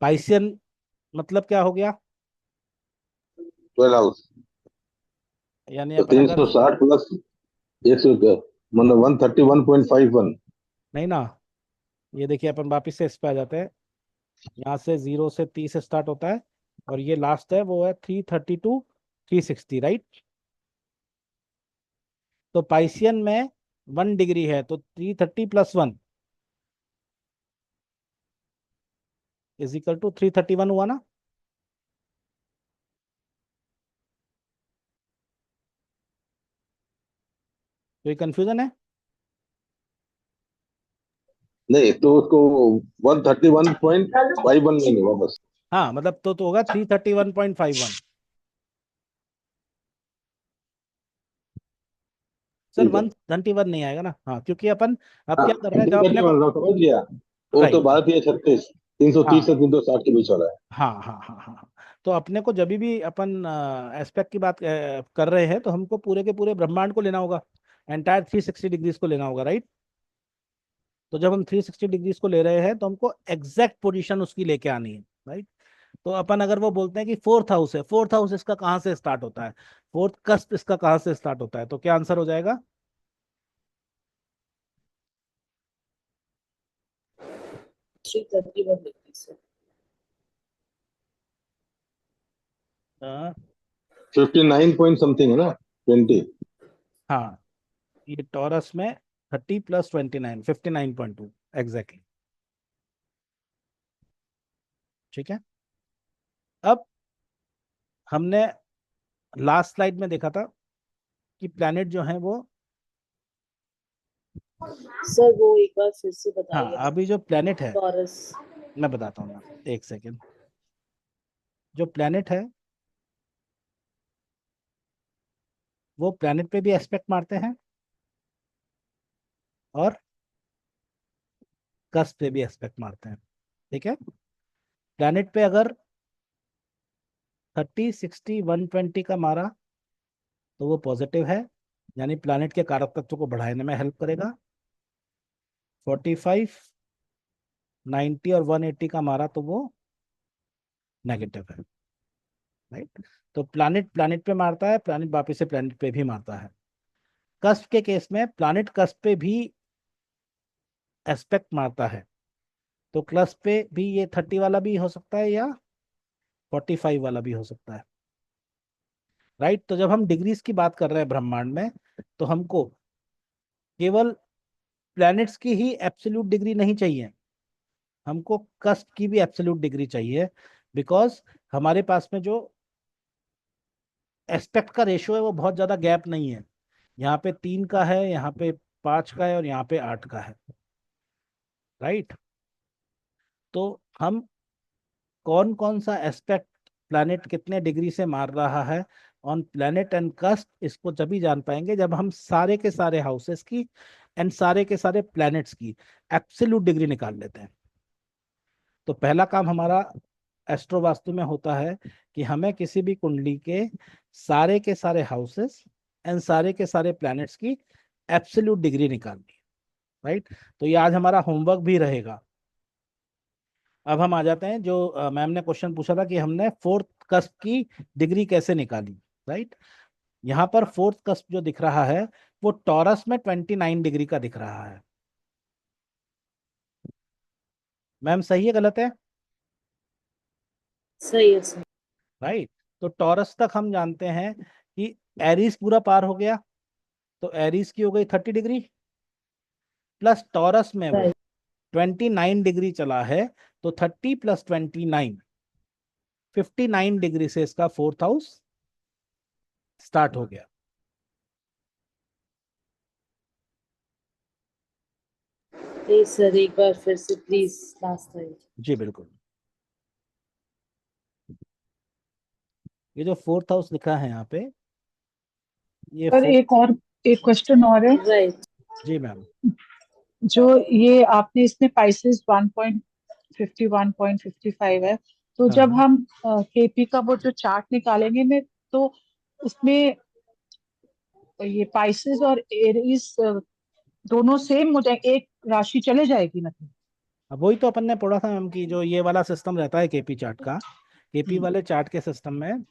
पाइसियन मतलब क्या हो गया? 12 हाउस, यानी तो अपन अगर 360 प्लस 100, मतलब 131.51। नहीं ना, ये देखिए अपन वापिस से इस पे आ जाते हैं। यहाँ से 0 से 30 स्टार्ट होता है, और ये लास्ट है वो है 332 360, राइट। तो पाइसियन में 1 डिग्री है, तो 330 + 1 = 331 हुआ ना। कोई कंफ्यूजन है? नहीं तो उसको 131.51 लेंगे वापस। हाँ मतलब तो होगा 331.51। सर ठीक है। 131 नहीं आएगा ना, हाँ, क्योंकि अपन अब हाँ क्या कर रहे हैं, जब अपने 31 को मतलब समझ गया, वो तो राइट। 12×36, 330 हाँ से 360 के बीच वाला है। हाँ हाँ हाँ हाँ हाँ। तो अपने को जब भी अपन एस्पेक्ट की बात कर रहे हैं, तो हमको पूरे के पूरे ब्रह्मांड को लेना होगा, एंटायर 360 डिग्रीज को लेना होगा, राइट। तो जब हम 360 डिग्रीज को ले रहे हैं, तो हमको एग्जैक्ट पोजीशन उसकी लेके आनी है, राइट। तो अपन अगर वो बोलते हैं कि फोर्थ हाउस है, फोर्थ हाउस इसका कहाँ से स्टार्ट होता है, फोर्थ कस्प इसका कहाँ से स्टार्ट होता है, तो क्या आंसर हो जाएगा? 331 डिग्री से। 59 पॉइंट समथिंग है ना, 20। हाँ, ये टॉरस में 30 + 29 59.2 एग्जैक्टली, ठीक है। अब हमने लास्ट स्लाइड में देखा था कि प्लैनेट जो है वो, सर वो एक बार फिर से हाँ, बताइए। अभी जो प्लैनेट है, टॉरस। मैं बताता हूँ ना, एक सेकेंड। जो प्लैनेट है वो प्लैनेट पे भी एस्पेक्ट मारते हैं और कस्प पे भी एस्पेक्ट मारते हैं, ठीक है। प्लैनेट पे अगर 30 60 120 का मारा तो वो पॉजिटिव है, यानी प्लैनेट के कारक तत्व को बढ़ाने में हेल्प करेगा। 45 90 और 180 का मारा तो वो नेगेटिव है, राइट। तो प्लैनेट प्लैनेट पे मारता है, प्लैनेट वापिस से प्लैनेट पे भी मारता है। कस्प के केस में प्लैनेट कस्प पे भी एस्पेक्ट मारता है, तो कस्प पे भी ये 30 वाला भी हो सकता है या 45 वाला भी हो सकता है, राइट। तो जब हम डिग्रीज की बात कर रहे हैं ब्रह्मांड में, तो हमको केवल प्लैनेट्स की ही एब्सोल्यूट डिग्री नहीं चाहिए, हमको कस्ट की भी एब्सोल्यूट डिग्री चाहिए, बिकॉज हमारे पास में जो एस्पेक्ट का रेशियो है वो बहुत ज्यादा गैप नहीं है। यहाँ पे 3 का है, यहाँ पे 5 का है और यहाँ पे 8 का है, राइट। तो हम कौन कौन सा एस्पेक्ट प्लैनेट कितने डिग्री से मार रहा है ऑन प्लैनेट एंड कस्ट, इसको जब ही जान पाएंगे जब हम सारे के सारे हाउसेस की एंड सारे के सारे प्लैनेट्स की एब्सोल्यूट डिग्री निकाल लेते हैं। तो पहला काम हमारा एस्ट्रो वास्तु में होता है कि हमें किसी भी कुंडली के सारे हाउसेस एंड सारे के सारे प्लैनेट्स की एब्सोल्यूट डिग्री निकालनी है, राइट। तो ये आज हमारा होमवर्क भी रहेगा। अब हम आ जाते हैं जो मैम ने क्वेश्चन पूछा था कि हमने फोर्थ कस्प की डिग्री कैसे निकाली, राइट। यहाँ पर फोर्थ कस्प जो दिख रहा है वो टॉरस में 29 डिग्री का दिख रहा है। मैम सही है गलत है? सही है सर। राइट। तो टॉरस तक हम जानते हैं कि एरीज पूरा पार हो गया, तो एरीज की हो गई 30 डिग्री, प्लस टॉरस में वो 29 डिग्री चला है, तो 30 प्लस 29 59 डिग्री से इसका फोर्थ हाउस स्टार्ट हो गया। नहीं सर, एक बार फिर से प्लीज लास्ट टाइम। जी बिल्कुल। ये जो फोर्थ हाउस लिखा है यहाँ पे, ये सर एक क्वेश्चन और है। राइट। जी मैम। जो ये आपने इसमें पाइसेस 1.50 1.55 है, तो हाँ जब हाँ। हम केपी का वो जो चार्ट निकालेंगे में, तो उसमें ये पाइसेस और एरीज दोनों सेम हो जाए, एक राशि चले जाएगी मतलब? अब वही तो अपन ने पढ़ा था मैम कि जो ये वाला सिस्टम रहता है केपी चार्ट का, केपी वाले चार्ट के सिस्टम में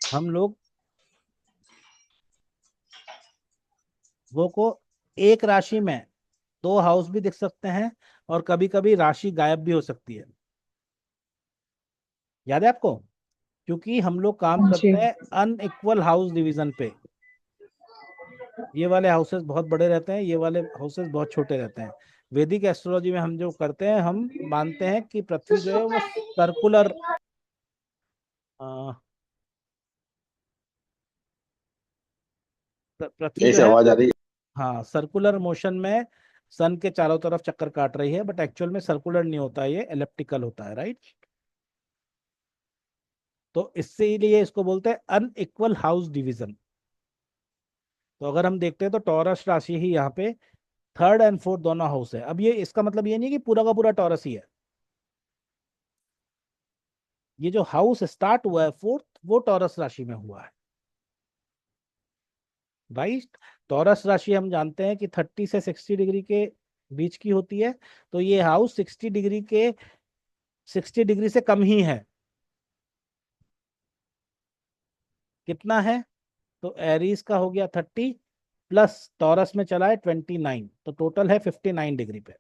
हम लोग वो को एक राशि में 2 हाउस भी दिख सकते हैं और कभी कभी राशि गायब भी हो सकती है। याद है आपको? क्योंकि हम लोग काम हाँ जी। करते हैं अनइक्वल हाउस डिवीजन पे। ये वाले हाउसेस बहुत बड़े रहते हैं, ये वाले हाउसेस बहुत छोटे रहते हैं। वैदिक एस्ट्रोलॉजी में हम जो करते हैं, हम मानते हैं कि पृथ्वी जो है वो सर्कुलर पृथ्वी जो ऐसे है आवाज आ वो, रही है। हाँ, सर्कुलर मोशन में सन के चारों तरफ चक्कर काट रही है, बट एक्चुअल में सर्कुलर नहीं होता है, ये एलिप्टिकल होता है, राइट। तो इससे लिए इसको बोलते हैं अनइक्वल हाउस डिवीजन। तो अगर हम देखते हैं तो टॉरस राशि ही यहाँ पे थर्ड एंड फोर्थ दोनों हाउस है। अब ये इसका मतलब ये नहीं कि पूरा का पूरा टॉरस ही है। ये जो हाउस स्टार्ट हुआ है फोर्थ, वो टॉरस राशि में हुआ है, राइट। टॉरस राशि हम जानते हैं कि 30 से 60 डिग्री के बीच की होती है, तो ये हाउस 60 डिग्री से कम ही है। कितना है? तो एरीज का हो गया 30 प्लस टॉरस में चला है 29, तो टोटल है 59 डिग्री पे।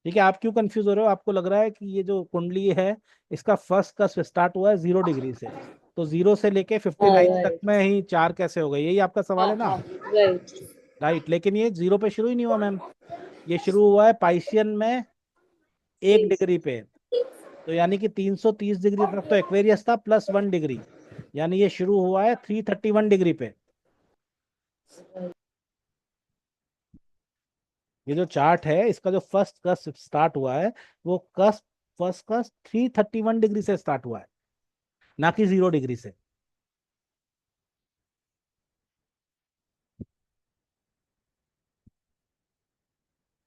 ठीक है। आप क्यों कंफ्यूज हो रहे हो? आपको लग रहा है कि ये जो कुंडली है इसका फर्स्ट का स्टार्ट हुआ है 0 डिग्री से, तो 0 से लेके हाँ 59 तक राइट। में ही 4 कैसे हो गए? यही आपका सवाल हाँ है ना? हाँ राइट। राइट। लेकिन ये 0 पे शुरू ही नहीं हुआ मैम, ये शुरू हुआ है पाइशियन में 1 डिग्री पे। तो यानी कि 330 डिग्री तक तो एक्वेरियस था प्लस 1 डिग्री, यानी ये शुरू हुआ है 331 डिग्री पे। ये जो चार्ट है इसका जो फर्स्ट कस्ट स्टार्ट हुआ है, वो कस्ट फर्स्ट कस्ट 331 डिग्री से स्टार्ट हुआ है, ना कि 0 डिग्री से।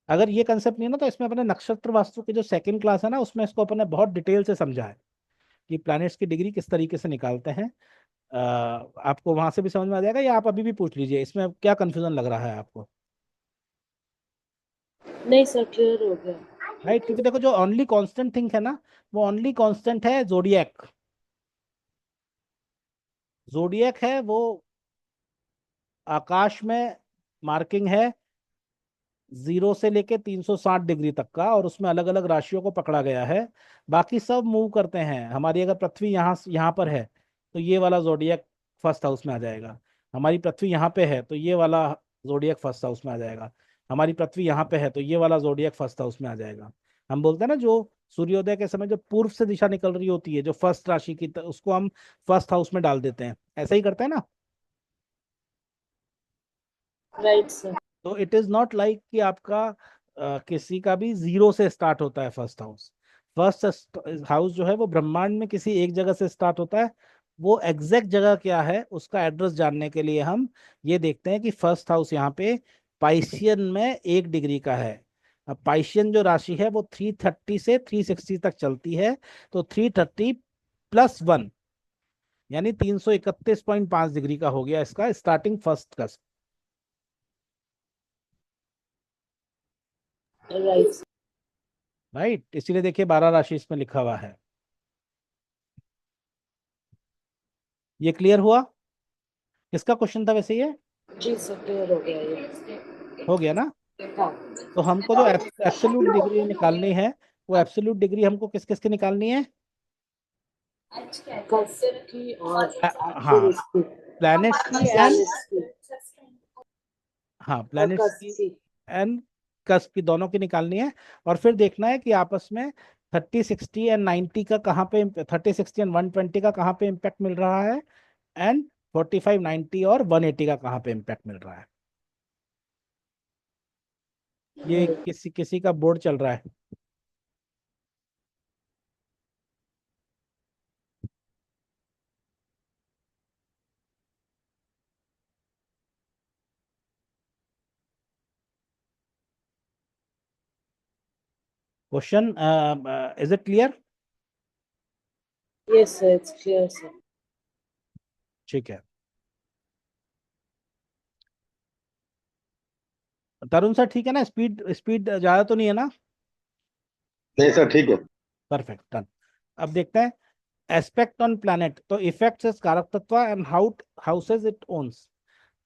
अगर ये कंसेप्ट नहीं है ना, तो इसमें अपने नक्षत्र वास्तु की जो सेकंड क्लास है ना, उसमें इसको अपने बहुत डिटेल से समझा है कि प्लैनेट्स की डिग्री किस तरीके से निकालते हैं। आपको वहां से भी समझ में आ जाएगा, या आप अभी भी पूछ लीजिए, इसमें क्या कंफ्यूजन लग रहा है आपको? नहीं सर, क्लियर हो गया। राइट। क्योंकि देखो जो ओनली कांस्टेंट थिंग है ना, वो ओनली कांस्टेंट है जोडियक। जोडियक है वो आकाश में मार्किंग है 0 से लेके 360 डिग्री तक का, और उसमें अलग अलग राशियों को पकड़ा गया है। बाकी सब मूव करते हैं। हमारी अगर पृथ्वी यहाँ पर है, तो ये वाला जोडियक फर्स्ट हाउस में आ जाएगा। हमारी पृथ्वी यहाँ पे है, तो ये वाला जोडियक फर्स्ट हाउस में आ जाएगा। हमारी पृथ्वी यहाँ पे है तो ये वाला जोडियक फर्स्ट हाउस में आ जाएगा। हम बोलते हैं ना जो सूर्योदय के समय जो पूर्व से दिशा निकल रही होती है जो फर्स्ट राशि की, उसको हम फर्स्ट हाउस में डाल देते हैं, ऐसा ही करते हैं ना। Right sir. तो इट इज नॉट लाइक कि आपका किसी का भी जीरो से स्टार्ट होता है फर्स्ट हाउस। फर्स्ट हाउस जो है वो ब्रह्मांड में किसी एक जगह से स्टार्ट होता है। वो एग्जैक्ट जगह क्या है उसका एड्रेस जानने के लिए हम ये देखते हैं कि फर्स्ट हाउस यहाँ पे पाइसियन में 1 डिग्री का है। अब पाइसियन जो राशि है वो 330 से 360 तक चलती है। तो 330 + 1 यानी 331.5 डिग्री का हो गया इसका स्टार्टिंग फर्स्ट का। राइट। राइट, इसीलिए देखिए 12 राशि इसमें लिखा हुआ है। ये क्लियर हुआ? किसका क्वेश्चन था वैसे ये? जी सर, क्लियर हो गया ये। हो गया ना? हाँ। तो हमको जो एब्सोल्यूट डिग्री निकालनी है वो एब्सोल्यूट डिग्री हमको किस किस की निकालनी है? कस्ब की और हाँ, एक्चुअल की, प्लैनेट्स की एंड, प्लैनेट्स की हाँ और प्लैनेट्स कस्ब की की। एंड कस्प की, दोनों की निकालनी है। और फिर देखना है कि आपस में 30, 60 एंड 90 का कहाँ पे, 30, 60 एंड 120 का कहाँ पे इम्पैक्ट मिल रहा है, एंड 45, 90 और 180 का कहाँ पे इम्पैक्ट मिल रहा है। ये किसी किसी का बोर्ड चल रहा है। Question is it clear? Yes sir, it's clear sir. ठीक है। तरुण सर ठीक है ना? स्पीड स्पीड ज्यादा तो नहीं है ना? नहीं सर ठीक है। Perfect, done. अब देखते हैं एस्पेक्ट ऑन प्लैनेट। तो इफेक्ट्स इज कारक तत्व एंड हाउसेज इट ओन्स।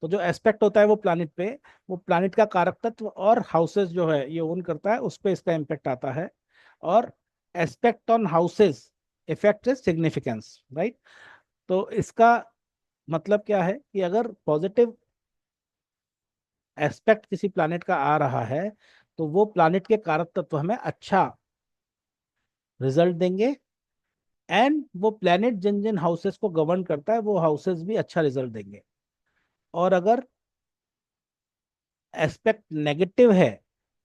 तो जो एस्पेक्ट होता है वो प्लैनेट पे, वो प्लैनेट का कारक तत्व और हाउसेज जो है ये ओन करता है, उस पे इसका इम्पेक्ट आता है। और aspect on houses effect is significance, right. तो इसका मतलब क्या है कि अगर पॉजिटिव एस्पेक्ट किसी प्लैनेट का आ रहा है तो वो प्लैनेट के कारक तत्व हमें अच्छा रिजल्ट देंगे। एंड वो प्लैनेट जिन जिन हाउसेस को गवर्न करता है वो हाउसेस भी अच्छा रिजल्ट देंगे। और अगर एस्पेक्ट नेगेटिव है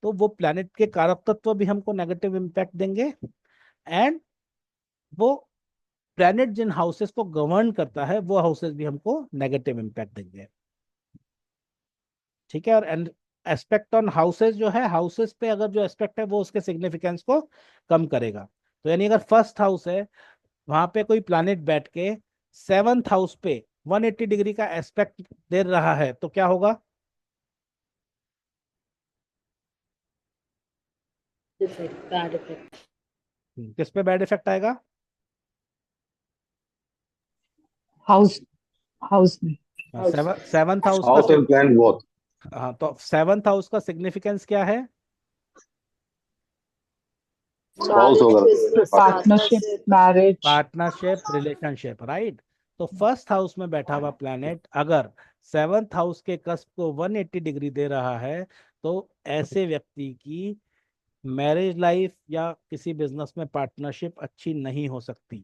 तो वो प्लैनेट के कारक तत्व भी हमको नेगेटिव इम्पैक्ट देंगे। एंड वो प्लैनेट जिन हाउसेस को गवर्न करता है वो हाउसेस भी हमको नेगेटिव इम्पैक्ट देंगे। ठीक है। और एस्पेक्ट ऑन हाउसेस जो है, हाउसेस पे अगर जो एस्पेक्ट है वो उसके सिग्निफिकेंस को कम करेगा। तो यानी अगर फर्स्ट हाउस है वहां पे कोई प्लैनेट बैठ के 7th हाउस पे 180 डिग्री का एस्पेक्ट दे रहा है तो क्या होगा? Effect, bad effect. किस पे बैड इफेक्ट आएगा? हाउस हाउस में। सेवंथ हाउस का हाउस एंड प्लान बोथ। हाँ, तो 7th हाउस का सिग्निफिकेंस क्या है? स्पाउस होगा। Business, partnership, marriage. Partnership, relationship, right. तो फर्स्ट हाउस में बैठा हुआ प्लैनेट अगर 7th हाउस के कस्प को 180 डिग्री दे रहा है तो ऐसे व्यक्ति की मैरिज लाइफ या किसी बिजनेस में पार्टनरशिप अच्छी नहीं हो सकती।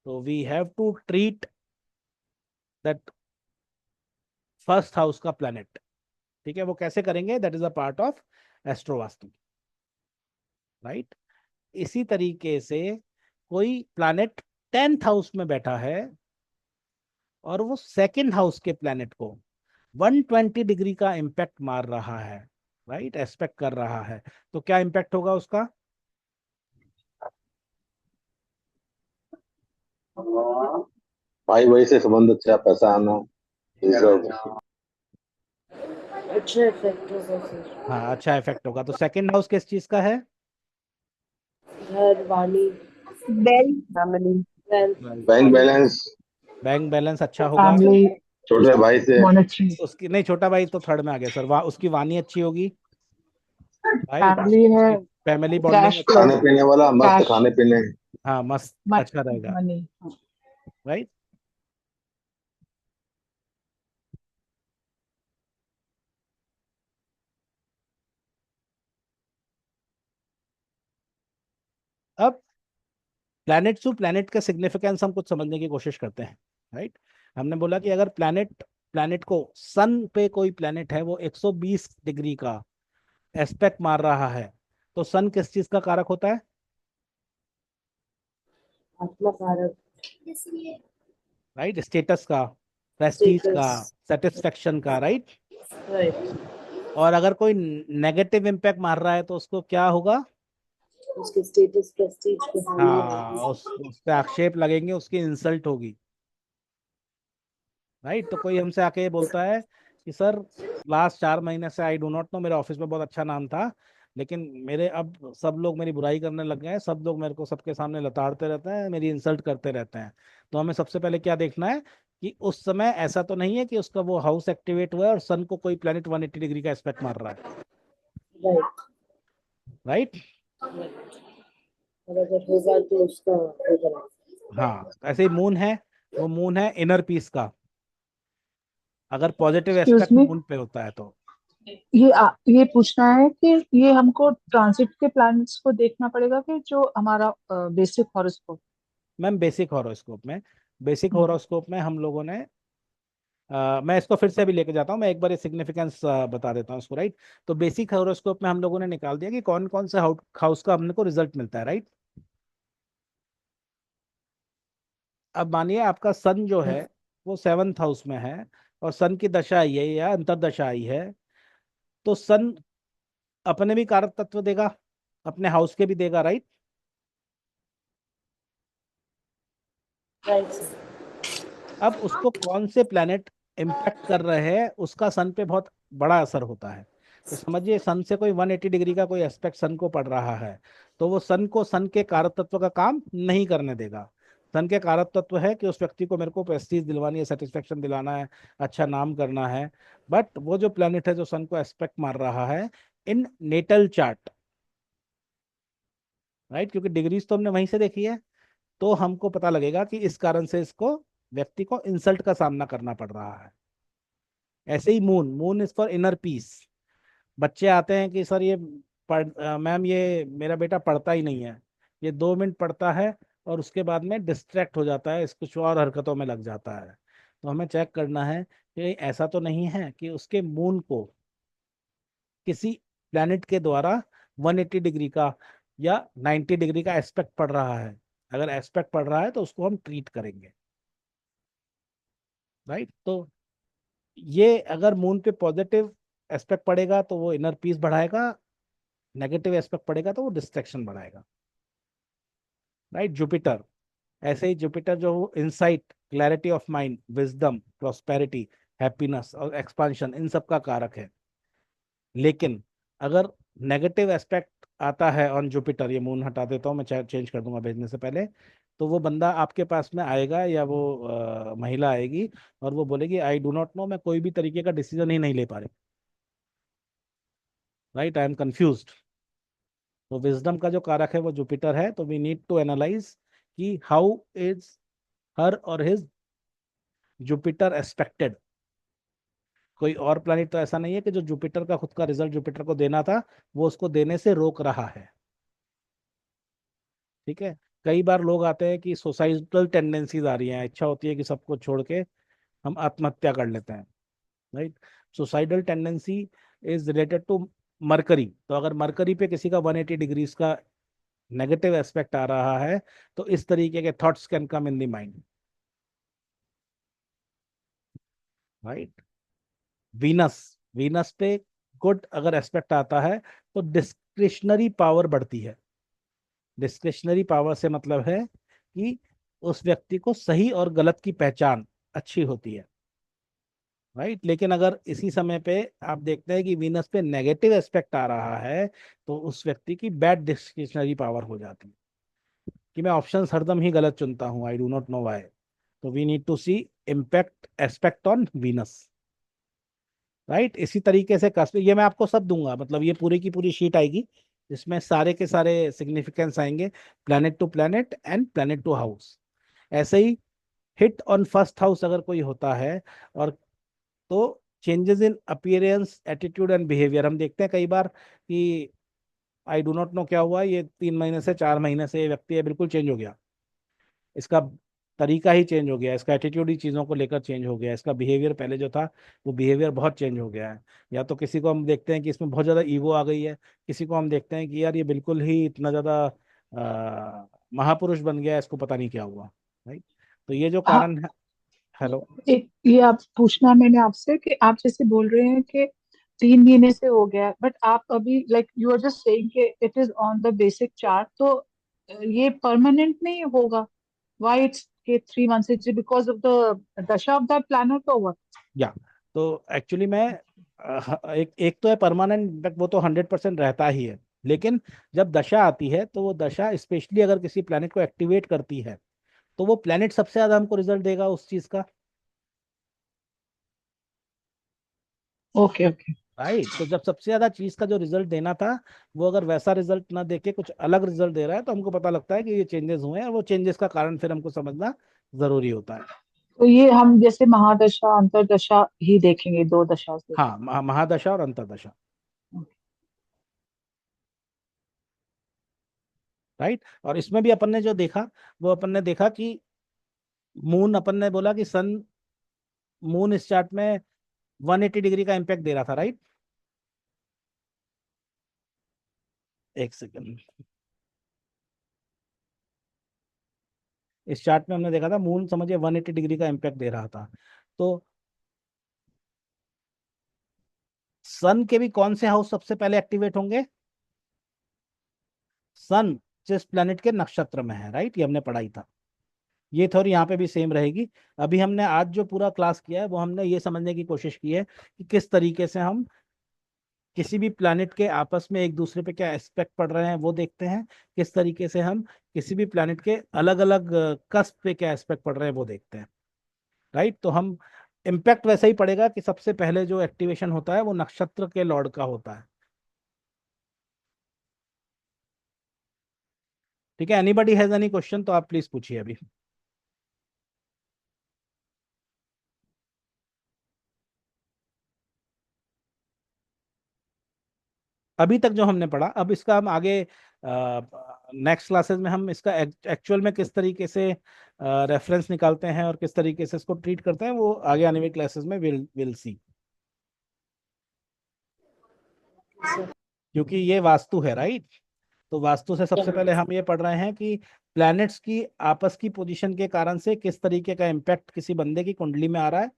तो we have to treat that first house का प्लैनेट। ठीक है, वो कैसे करेंगे? That is a part of एस्ट्रोवास्तु, राइट। इसी तरीके से कोई प्लैनेट 10th हाउस में बैठा है और वो सेकंड हाउस के प्लैनेट को 120 डिग्री का इम्पैक्ट मार रहा है, राइट, एस्पेक्ट कर रहा है, तो क्या इम्पैक्ट होगा उसका? भाई भाई से संबंध, अच्छा पैसा आना, ये सब। अच्छा इफेक्ट होगा सर। हाँ, अच्छा इफेक्ट होगा। तो सेकंड हाउस किस चीज का है? घर, वाणी, wealth, family, wealth. Bank balance. Bank balance अच्छा होगा। फैमिली, छोटे भाई से। मॉनेटरी। उसकी नहीं, छोटा भाई तो थर्ड में आ गया सर। उसकी वाणी अच्छी होगी, राइट। फैमिली है, उसकी फैमिली बॉन्डिंग कैश अच्छी फ्लो, खाने होगी। पीने वाला, मस्त कैश, खाने पीने। हाँ, मस्त अच्छा रहेगा, मनी। राइट। अब प्लैनेट टू प्लैनेट का सिग्निफिकेंस हम कुछ समझने की कोशिश करते हैं, राइट। हमने बोला कि अगर प्लैनेट प्लैनेट को सन पे कोई प्लैनेट है वो 120 डिग्री का एस्पेक्ट मार रहा है, तो सन किस चीज का कारक होता है? आत्मा कारक, राइट, स्टेटस का, प्रेस्टीज का, स्टेटस, सेटिस्फेक्शन का, राइट। राइट। और अगर कोई नेगेटिव इम्पैक्ट मार रहा है तो उसको क्या होगा? उसके स्टेटस प्रेस्टीज को हानि हाँ, होगी। उस पे आक्षेप लगेंगे, उसकी इंसल्ट होगी, राइट। तो कोई हमसे आके ये बोलता है कि सर लास्ट 4 महीने से आई डू नॉट नो, मेरे ऑफिस में बहुत अच्छा नाम था, लेकिन मेरे अब सब लोग मेरी बुराई करने लग गए हैं, सब लोग मेरे को सबके सामने लताड़ते रहते हैं, मेरी इंसल्ट करते रहते हैं। तो हमें सबसे पहले क्या देखना है कि उस समय ऐसा तो नहीं है कि उसका वो हाउस एक्टिवेट हुआ है और सन को कोई प्लेनेट 180 डिग्री का एस्पेक्ट मार रहा है, राइट, राइट। और अगर होगा तो उसका होगा। हाँ, ऐसे ही मून है, वो मून है इनर पीस का, अगर पॉजिटिव एक्सक्यूज एस्पेक्ट मी, मून पे होता है तो। ये पूछना है कि ये हमको ट्रांजिट के प्लैनेट्स को देखना पड़ेगा कि जो हमारा basic horoscope? Ma'am basic horoscope में हम लोगों ने मैं इसको फिर से अभी लेके जाता हूँ, मैं एक बार ये सिग्निफिकेंस बता देता हूँ इसको, राइट। तो बेसिक हॉरोस्कोप में हम लोगों ने निकाल दिया कि कौन कौन से हाउस का हमने को रिजल्ट मिलता है, राइट। अब मानिए आपका सन जो है वो 7th हाउस में है और सन की दशा आई है या अंतरदशा आई है, तो सन अपने भी कारक तत्व देगा, अपने हाउस के भी देगा, राइट। Right sir. अब उसको कौन से प्लैनेट इम्पैक्ट कर रहे हैं उसका सन पे बहुत बड़ा असर होता है। तो समझिए सन से कोई 180 डिग्री का कोई एस्पेक्ट सन को पड़ रहा है, तो वो सन को सन के कारक तत्व का काम नहीं करने देगा। सन के कारक तत्व है कि उस व्यक्ति को मेरे को प्रेस्टीज दिलवानी है, सेटिस्फेक्शन दिलाना है, अच्छा नाम करना है। बट वो जो प्लैनेट है जो सन को एस्पेक्ट मार रहा है इन नेटल चार्ट, राइट, क्योंकि डिग्रीज तो हमने वहीं से देखी है, तो हमको पता लगेगा कि इस कारण से इसको व्यक्ति को इंसल्ट का सामना करना पड़ रहा है। ऐसे ही moon moon is for inner peace. बच्चे आते हैं कि सर ये मैम ये मेरा बेटा पढ़ता ही नहीं है, ये 2 मिनट पढ़ता है और उसके बाद में डिस्ट्रैक्ट हो जाता है, इस कुछ और हरकतों में लग जाता है। तो हमें चेक करना है कि ऐसा तो नहीं है कि उसके मून को किसी प्लैनेट के द्वारा 180 डिग्री का या 90 डिग्री का एस्पेक्ट पड़ रहा है। अगर एस्पेक्ट पड़ रहा है तो उसको हम ट्रीट करेंगे, राइट। तो ये अगर मून पे पॉजिटिव एस्पेक्ट पड़ेगा तो वो इनर पीस बढ़ाएगा, नेगेटिव एस्पेक्ट पड़ेगा तो वो डिस्ट्रैक्शन बढ़ाएगा, राइट। जुपिटर, ऐसे ही जुपिटर जो insight, clarity of mind, wisdom, prosperity, happiness और एक्सपांशन इन सब का कारक है। लेकिन अगर नेगेटिव एस्पेक्ट आता है ऑन जुपिटर, ये मून हटा देता हूँ मैं, चेंज कर दूंगा भेजने से पहले, तो वो बंदा आपके पास में आएगा या वो महिला आएगी और वो बोलेगी आई डू नॉट नो, मैं कोई भी तरीके का डिसीजन ही नहीं ले पा रही, राइट, आई एम कंफ्यूज्ड। तो विजडम का जो कारक है वो जुपिटर है, तो वी नीड टू एनालाइज कि हाउ इज हर और हिज जुपिटर एस्पेक्टेड। कोई और प्लैनेट तो ऐसा नहीं है कि जो जुपिटर का खुद का रिजल्ट जुपिटर को देना था वो उसको देने से रोक रहा है, ठीक है। कई बार लोग आते हैं कि सोसाइटल टेंडेंसीज आ रही हैं, इच्छा होती है कि सबको छोड़ के हम आत्महत्या कर लेते हैं, right. Suicidal tendency is related to Mercury. तो अगर मरकरी पे किसी का 180 डिग्रीज का नेगेटिव एस्पेक्ट आ रहा है तो इस तरीके के thoughts can come in the mind, right. Venus, Venus पे गुड अगर एस्पेक्ट आता है तो डिस्क्रिशनरी पावर बढ़ती है। डिस्क्रिशनरी पावर से मतलब है कि उस व्यक्ति को सही और गलत की पहचान अच्छी होती है, राइट। लेकिन अगर इसी समय पे आप देखते हैं कि वीनस पे नेगेटिव एस्पेक्ट आ रहा है तो उस व्यक्ति की बैड डिस्क्रिशनरी पावर हो जाती है, कि मैं ऑप्शंस हरदम ही गलत चुनता हूँ, I do not know why. तो we need to see impact aspect on Venus, right. इसी तरीके से कस्प, ये मैं आपको सब दूंगा, मतलब ये पूरी की पूरी शीट आएगी जिसमें सारे के सारे सिग्निफिकेंस आएंगे, planet to planet and planet to house. ऐसे ही हिट ऑन फर्स्ट हाउस अगर कोई होता है और तो changes in appearance, attitude and behaviour हम देखते हैं कई बार कि आई डू नॉट नो क्या हुआ, ये 3 महीने से 4 महीने से ये व्यक्ति है बिल्कुल चेंज हो गया, इसका तरीका ही चेंज हो गया, इसका एटीट्यूड ही चीज़ों को लेकर चेंज हो गया, इसका बिहेवियर पहले जो था वो बिहेवियर बहुत चेंज हो गया है। या तो किसी को हम देखते हैं कि इसमें बहुत ज़्यादा ईगो आ गई है, किसी को हम देखते हैं कि यार ये बिल्कुल ही इतना ज़्यादा महापुरुष बन गया है, इसको पता नहीं क्या हुआ। राइट, तो ये जो हाँ, कारण है। हेलो। एक ये आप पूछना मैंने आपसे कि आप जैसे बोल रहे हैं कि 3 महीने से हो गया, बट आप अभी like you are just saying कि it is on the basic chart, तो ये परमानेंट नहीं होगा? व्हाई इट्स के 3 months? It's because of the dasha of that planet और व्हाट? या तो एक्चुअली मैं एक एक तो है परमानेंट इम्पैक्ट, वो तो 100% रहता ही है, लेकिन जब दशा आती है तो वो दशा स्पेशली अगर किसी प्लैनेट को एक्टिवेट करती है तो वो प्लैनेट सबसे ज्यादा हमको रिजल्ट देगा उस चीज का। Okay okay. राइट, तो जब सबसे ज्यादा चीज का जो रिजल्ट देना था वो अगर वैसा रिजल्ट ना देके कुछ अलग रिजल्ट दे रहा है तो हमको पता लगता है कि ये चेंजेस हुए हैं, और वो चेंजेस का कारण फिर हमको समझना जरूरी होता है। तो ये हम जैसे महादशा अंतरदशा ही देखेंगे, दो दशा से? हाँ, महादशा और अंतर्दशा। राइट, और इसमें भी अपन ने जो देखा वो अपन ने देखा कि मून, अपन ने बोला कि सन, मून इस चार्ट में 180 डिग्री का इम्पैक्ट दे रहा था। राइट, एक सेकंड, इस चार्ट में हमने देखा था मून समझिए 180 डिग्री का इम्पैक्ट दे रहा था। तो सन के भी कौन से हाउस सबसे पहले एक्टिवेट होंगे? सन जिस प्लेनेट के नक्षत्र में है, राइट, ये हमने पढ़ाई था। ये थ्योरी यहाँ पे भी सेम रहेगी। अभी हमने आज जो पूरा क्लास किया है वो हमने ये समझने की कोशिश की है कि किस तरीके से हम किसी भी प्लैनेट के आपस में एक दूसरे पे क्या एस्पेक्ट पड़ रहे हैं वो देखते हैं, किस तरीके से हम किसी भी प्लैनेट के अलग अलग कस्प पे क्या एस्पेक्ट पड़ रहे हैं वो देखते हैं। राइट, तो हम इम्पैक्ट वैसा ही पड़ेगा कि सबसे पहले जो एक्टिवेशन होता है वो नक्षत्र के लॉर्ड का होता है। ठीक है, एनीबडी हैज एनी क्वेश्चन तो आप प्लीज पूछिए अभी। अभी तक जो हमने पढ़ा, अब इसका हम आगे नेक्स्ट क्लासेस में हम इसका एक्चुअल में किस तरीके से रेफरेंस निकालते हैं और किस तरीके से इसको ट्रीट करते हैं वो आगे आने वाली क्लासेस में विल सी। क्योंकि ये वास्तु है, राइट, तो वास्तु से सबसे पहले हम ये पढ़ रहे हैं कि प्लैनेट्स की आपस की पोजीशन के कारण से किस तरीके का इम्पैक्ट किसी बंदे की कुंडली में आ रहा है।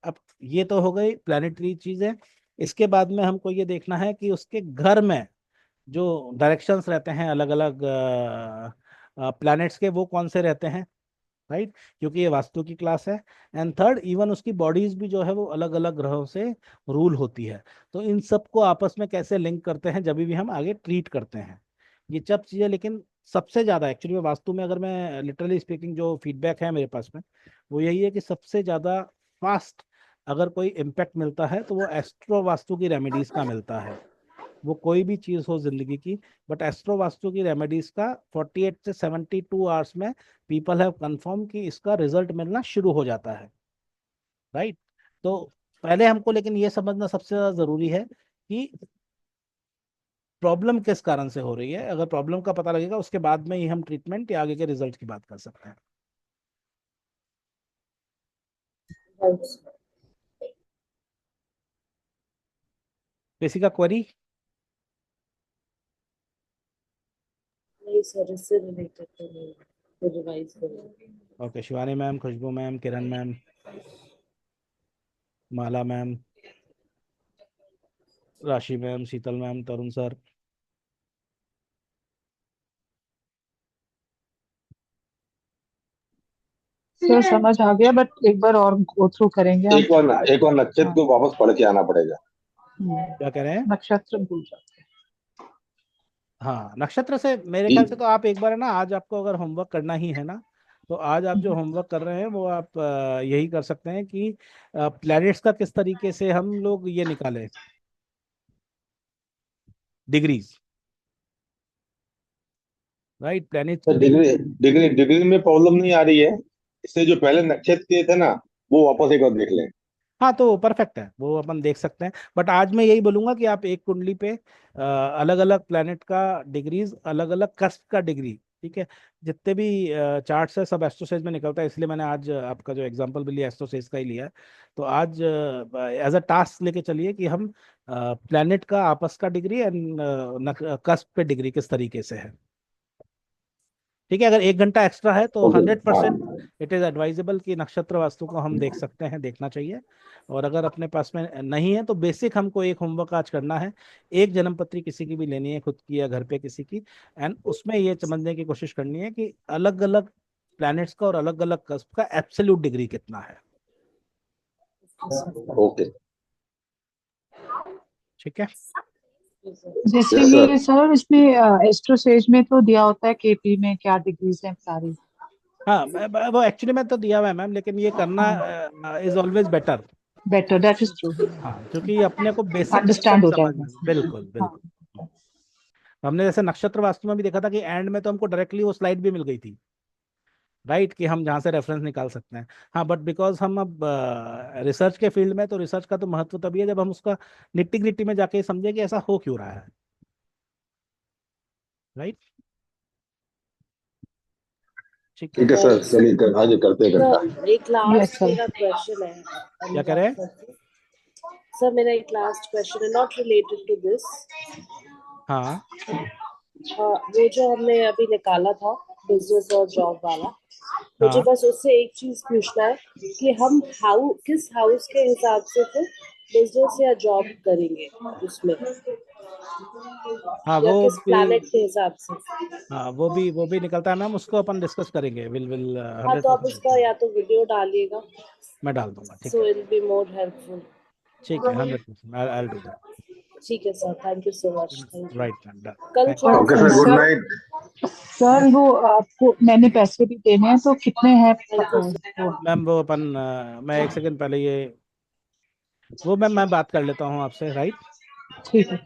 अब ये तो हो गई प्लैनेटरी चीजें। इसके बाद में हमको ये देखना है कि उसके घर में जो डायरेक्शंस रहते हैं अलग अलग प्लैनेट्स के, वो कौन से रहते हैं। राइट, क्योंकि ये वास्तु की क्लास है। एंड थर्ड, इवन उसकी बॉडीज भी जो है वो अलग अलग ग्रहों से रूल होती है, तो इन सबको आपस में कैसे लिंक करते हैं जब भी हम आगे ट्रीट करते हैं ये सब चीज़ें। लेकिन सबसे ज़्यादा एक्चुअली में वास्तु में, अगर मैं लिटरली स्पीकिंग जो फीडबैक है मेरे पास में, वो यही है कि सबसे ज़्यादा फास्ट अगर कोई इम्पैक्ट मिलता है तो वो एस्ट्रो वास्तु की रेमेडीज का मिलता है। वो कोई भी चीज हो जिंदगी की, बट एस्ट्रो वास्तु की रेमेडीज का 48 से 72 आवर्स में पीपल हैव कंफर्म कि इसका रिजल्ट मिलना शुरू हो जाता है। राइट, तो पहले हमको लेकिन ये समझना सबसे ज्यादा जरूरी है कि प्रॉब्लम किस कारण से हो रही है। अगर प्रॉब्लम का पता लगेगा उसके बाद में ही हम ट्रीटमेंट या आगे के रिजल्ट की बात कर सकते हैं। किसी का क्वेरी? नहीं सर, इससे रिलेटेड तो नहीं, तो रिवाइज करो। ओके, शिवानी मैम, खुशबू मैम, किरण मैम, माला मैम, राशि मैम, शीतल मैम, तरुण सर। सर समझ आ गया, बट एक बार और गो थ्रू करेंगे हम। एक बार नक्षत्र हाँ। को वापस पढ़ के आना पड़ेगा। क्या कह रहे हैं? नक्षत्र भूल जाते हाँ, नक्षत्र से मेरे ख्याल से जी। तो आप एक बार है ना, आज आपको अगर होमवर्क करना ही है ना, तो आज आप जो हैं। होमवर्क कर रहे हैं वो आप यही कर सकते हैं कि प्लैनेट्स का किस तरीके से हम लोग ये निकालें डिग्रीज। राइट, प्लैनेट्स तो की डिग्री डिग्री। डिग्री डिग्री में प्रॉब्लम नहीं आ रही है। इससे जो पहले नक्षत्र के थे ना, वो वापस एक बार देख लें। हाँ तो परफेक्ट है, वो अपन देख सकते हैं। बट आज मैं यही बोलूंगा कि आप एक कुंडली पे अलग अलग प्लेनेट का डिग्रीज, अलग अलग कस्प का डिग्री, ठीक है, जितने भी चार्ट्स है सब एस्ट्रोसेज में निकलता है, इसलिए मैंने आज आपका जो एग्जांपल भी लिया एस्ट्रोसेज का ही लिया है। तो आज एज अ टास्क लेके चलिए कि हम प्लेनेट का आपस का डिग्री एंड कस्प पे डिग्री किस तरीके से है। ठीक है, अगर 1 घंटा एक्स्ट्रा है तो ओके। 100% हाँ। इट इज एडवाइजेबल कि नक्षत्र वास्तु को हम देख सकते हैं, देखना चाहिए। और अगर अपने पास में नहीं है तो बेसिक हमको एक होमवर्क आज करना है, एक जन्म पत्री किसी की भी लेनी है, खुद की या घर पे किसी की, एंड उसमें ये समझने की कोशिश करनी है कि अलग अलग प्लैनेट्स का और अलग अलग कस्प का एब्सोल्यूट डिग्री कितना है। ओके। ठीक है। जैसे यस सर। ये सर इसमें एस्ट्रोसेज में तो दिया होता है केपी में क्या डिग्रीज हैं सारी। हाँ वो एक्चुअली में तो दिया हुआ है मैम, लेकिन ये करना हाँ, is always better. Better, that is true. हाँ क्योंकि अपने को बेसिक अंडरस्टैंड कंसेप्ट हो समझ जाएगा। में, बिल्कुल हाँ। बिल्कुल। हमने जैसे नक्षत्र वास्तु में भी देखा था कि एंड में तो हमको डायरेक्टली वो स्लाइड भी मिल गई थी, राइट, कि हम जहाँ से रेफरेंस निकाल सकते हैं। हाँ बट बिकॉज हम अब रिसर्च के फील्ड में, तो रिसर्च का तो महत्व तभी है जब हम उसका निट्टी ग्रिट्टी में जाके समझे कि ऐसा हो क्यों रहा है, राइट। ठीक है। ठीक है सर, सर चलिए आज करते हैं घंटा। एक यस लास्ट सर। मेरा क्वेश्चन है क्या कह रहे अनुराग हैं? सर से। सर मेरा एक लास्ट क्वेश्चन है, नॉट रिलेटेड टू दिस। हाँ वो जो हमने अभी निकाला था बिजनेस और जॉब वाला, मुझे हाँ बस उससे एक चीज पूछना है कि हम किस हाउस के हिसाब से फिर बिजनेस या जॉब करेंगे उसमें, हाँ या वो किस भी, प्लैनेट के हिसाब से। हाँ वो भी निकलता है मैम, उसको अपन डिस्कस करेंगे, विल हाँ तो आप 100%। उसका या तो वीडियो डालिएगा, मैं डाल दूंगा, ठीक सो है। It be more helpful. ठीक है 100%, आई डू दैट। ठीक है sir, thank you so much, thank you. Right ma'am, done. कल थैंक थोड़ा ओके सा sir, good sir, night. Sir वो आपको मैंने पैसे भी देने हैं तो कितने हैं थैंक यू सर। वो। मैम वो अपन मैं एक सेकंड पहले ये, वो मैम मैं बात कर लेता हूँ आपसे, राइट। ठीक है।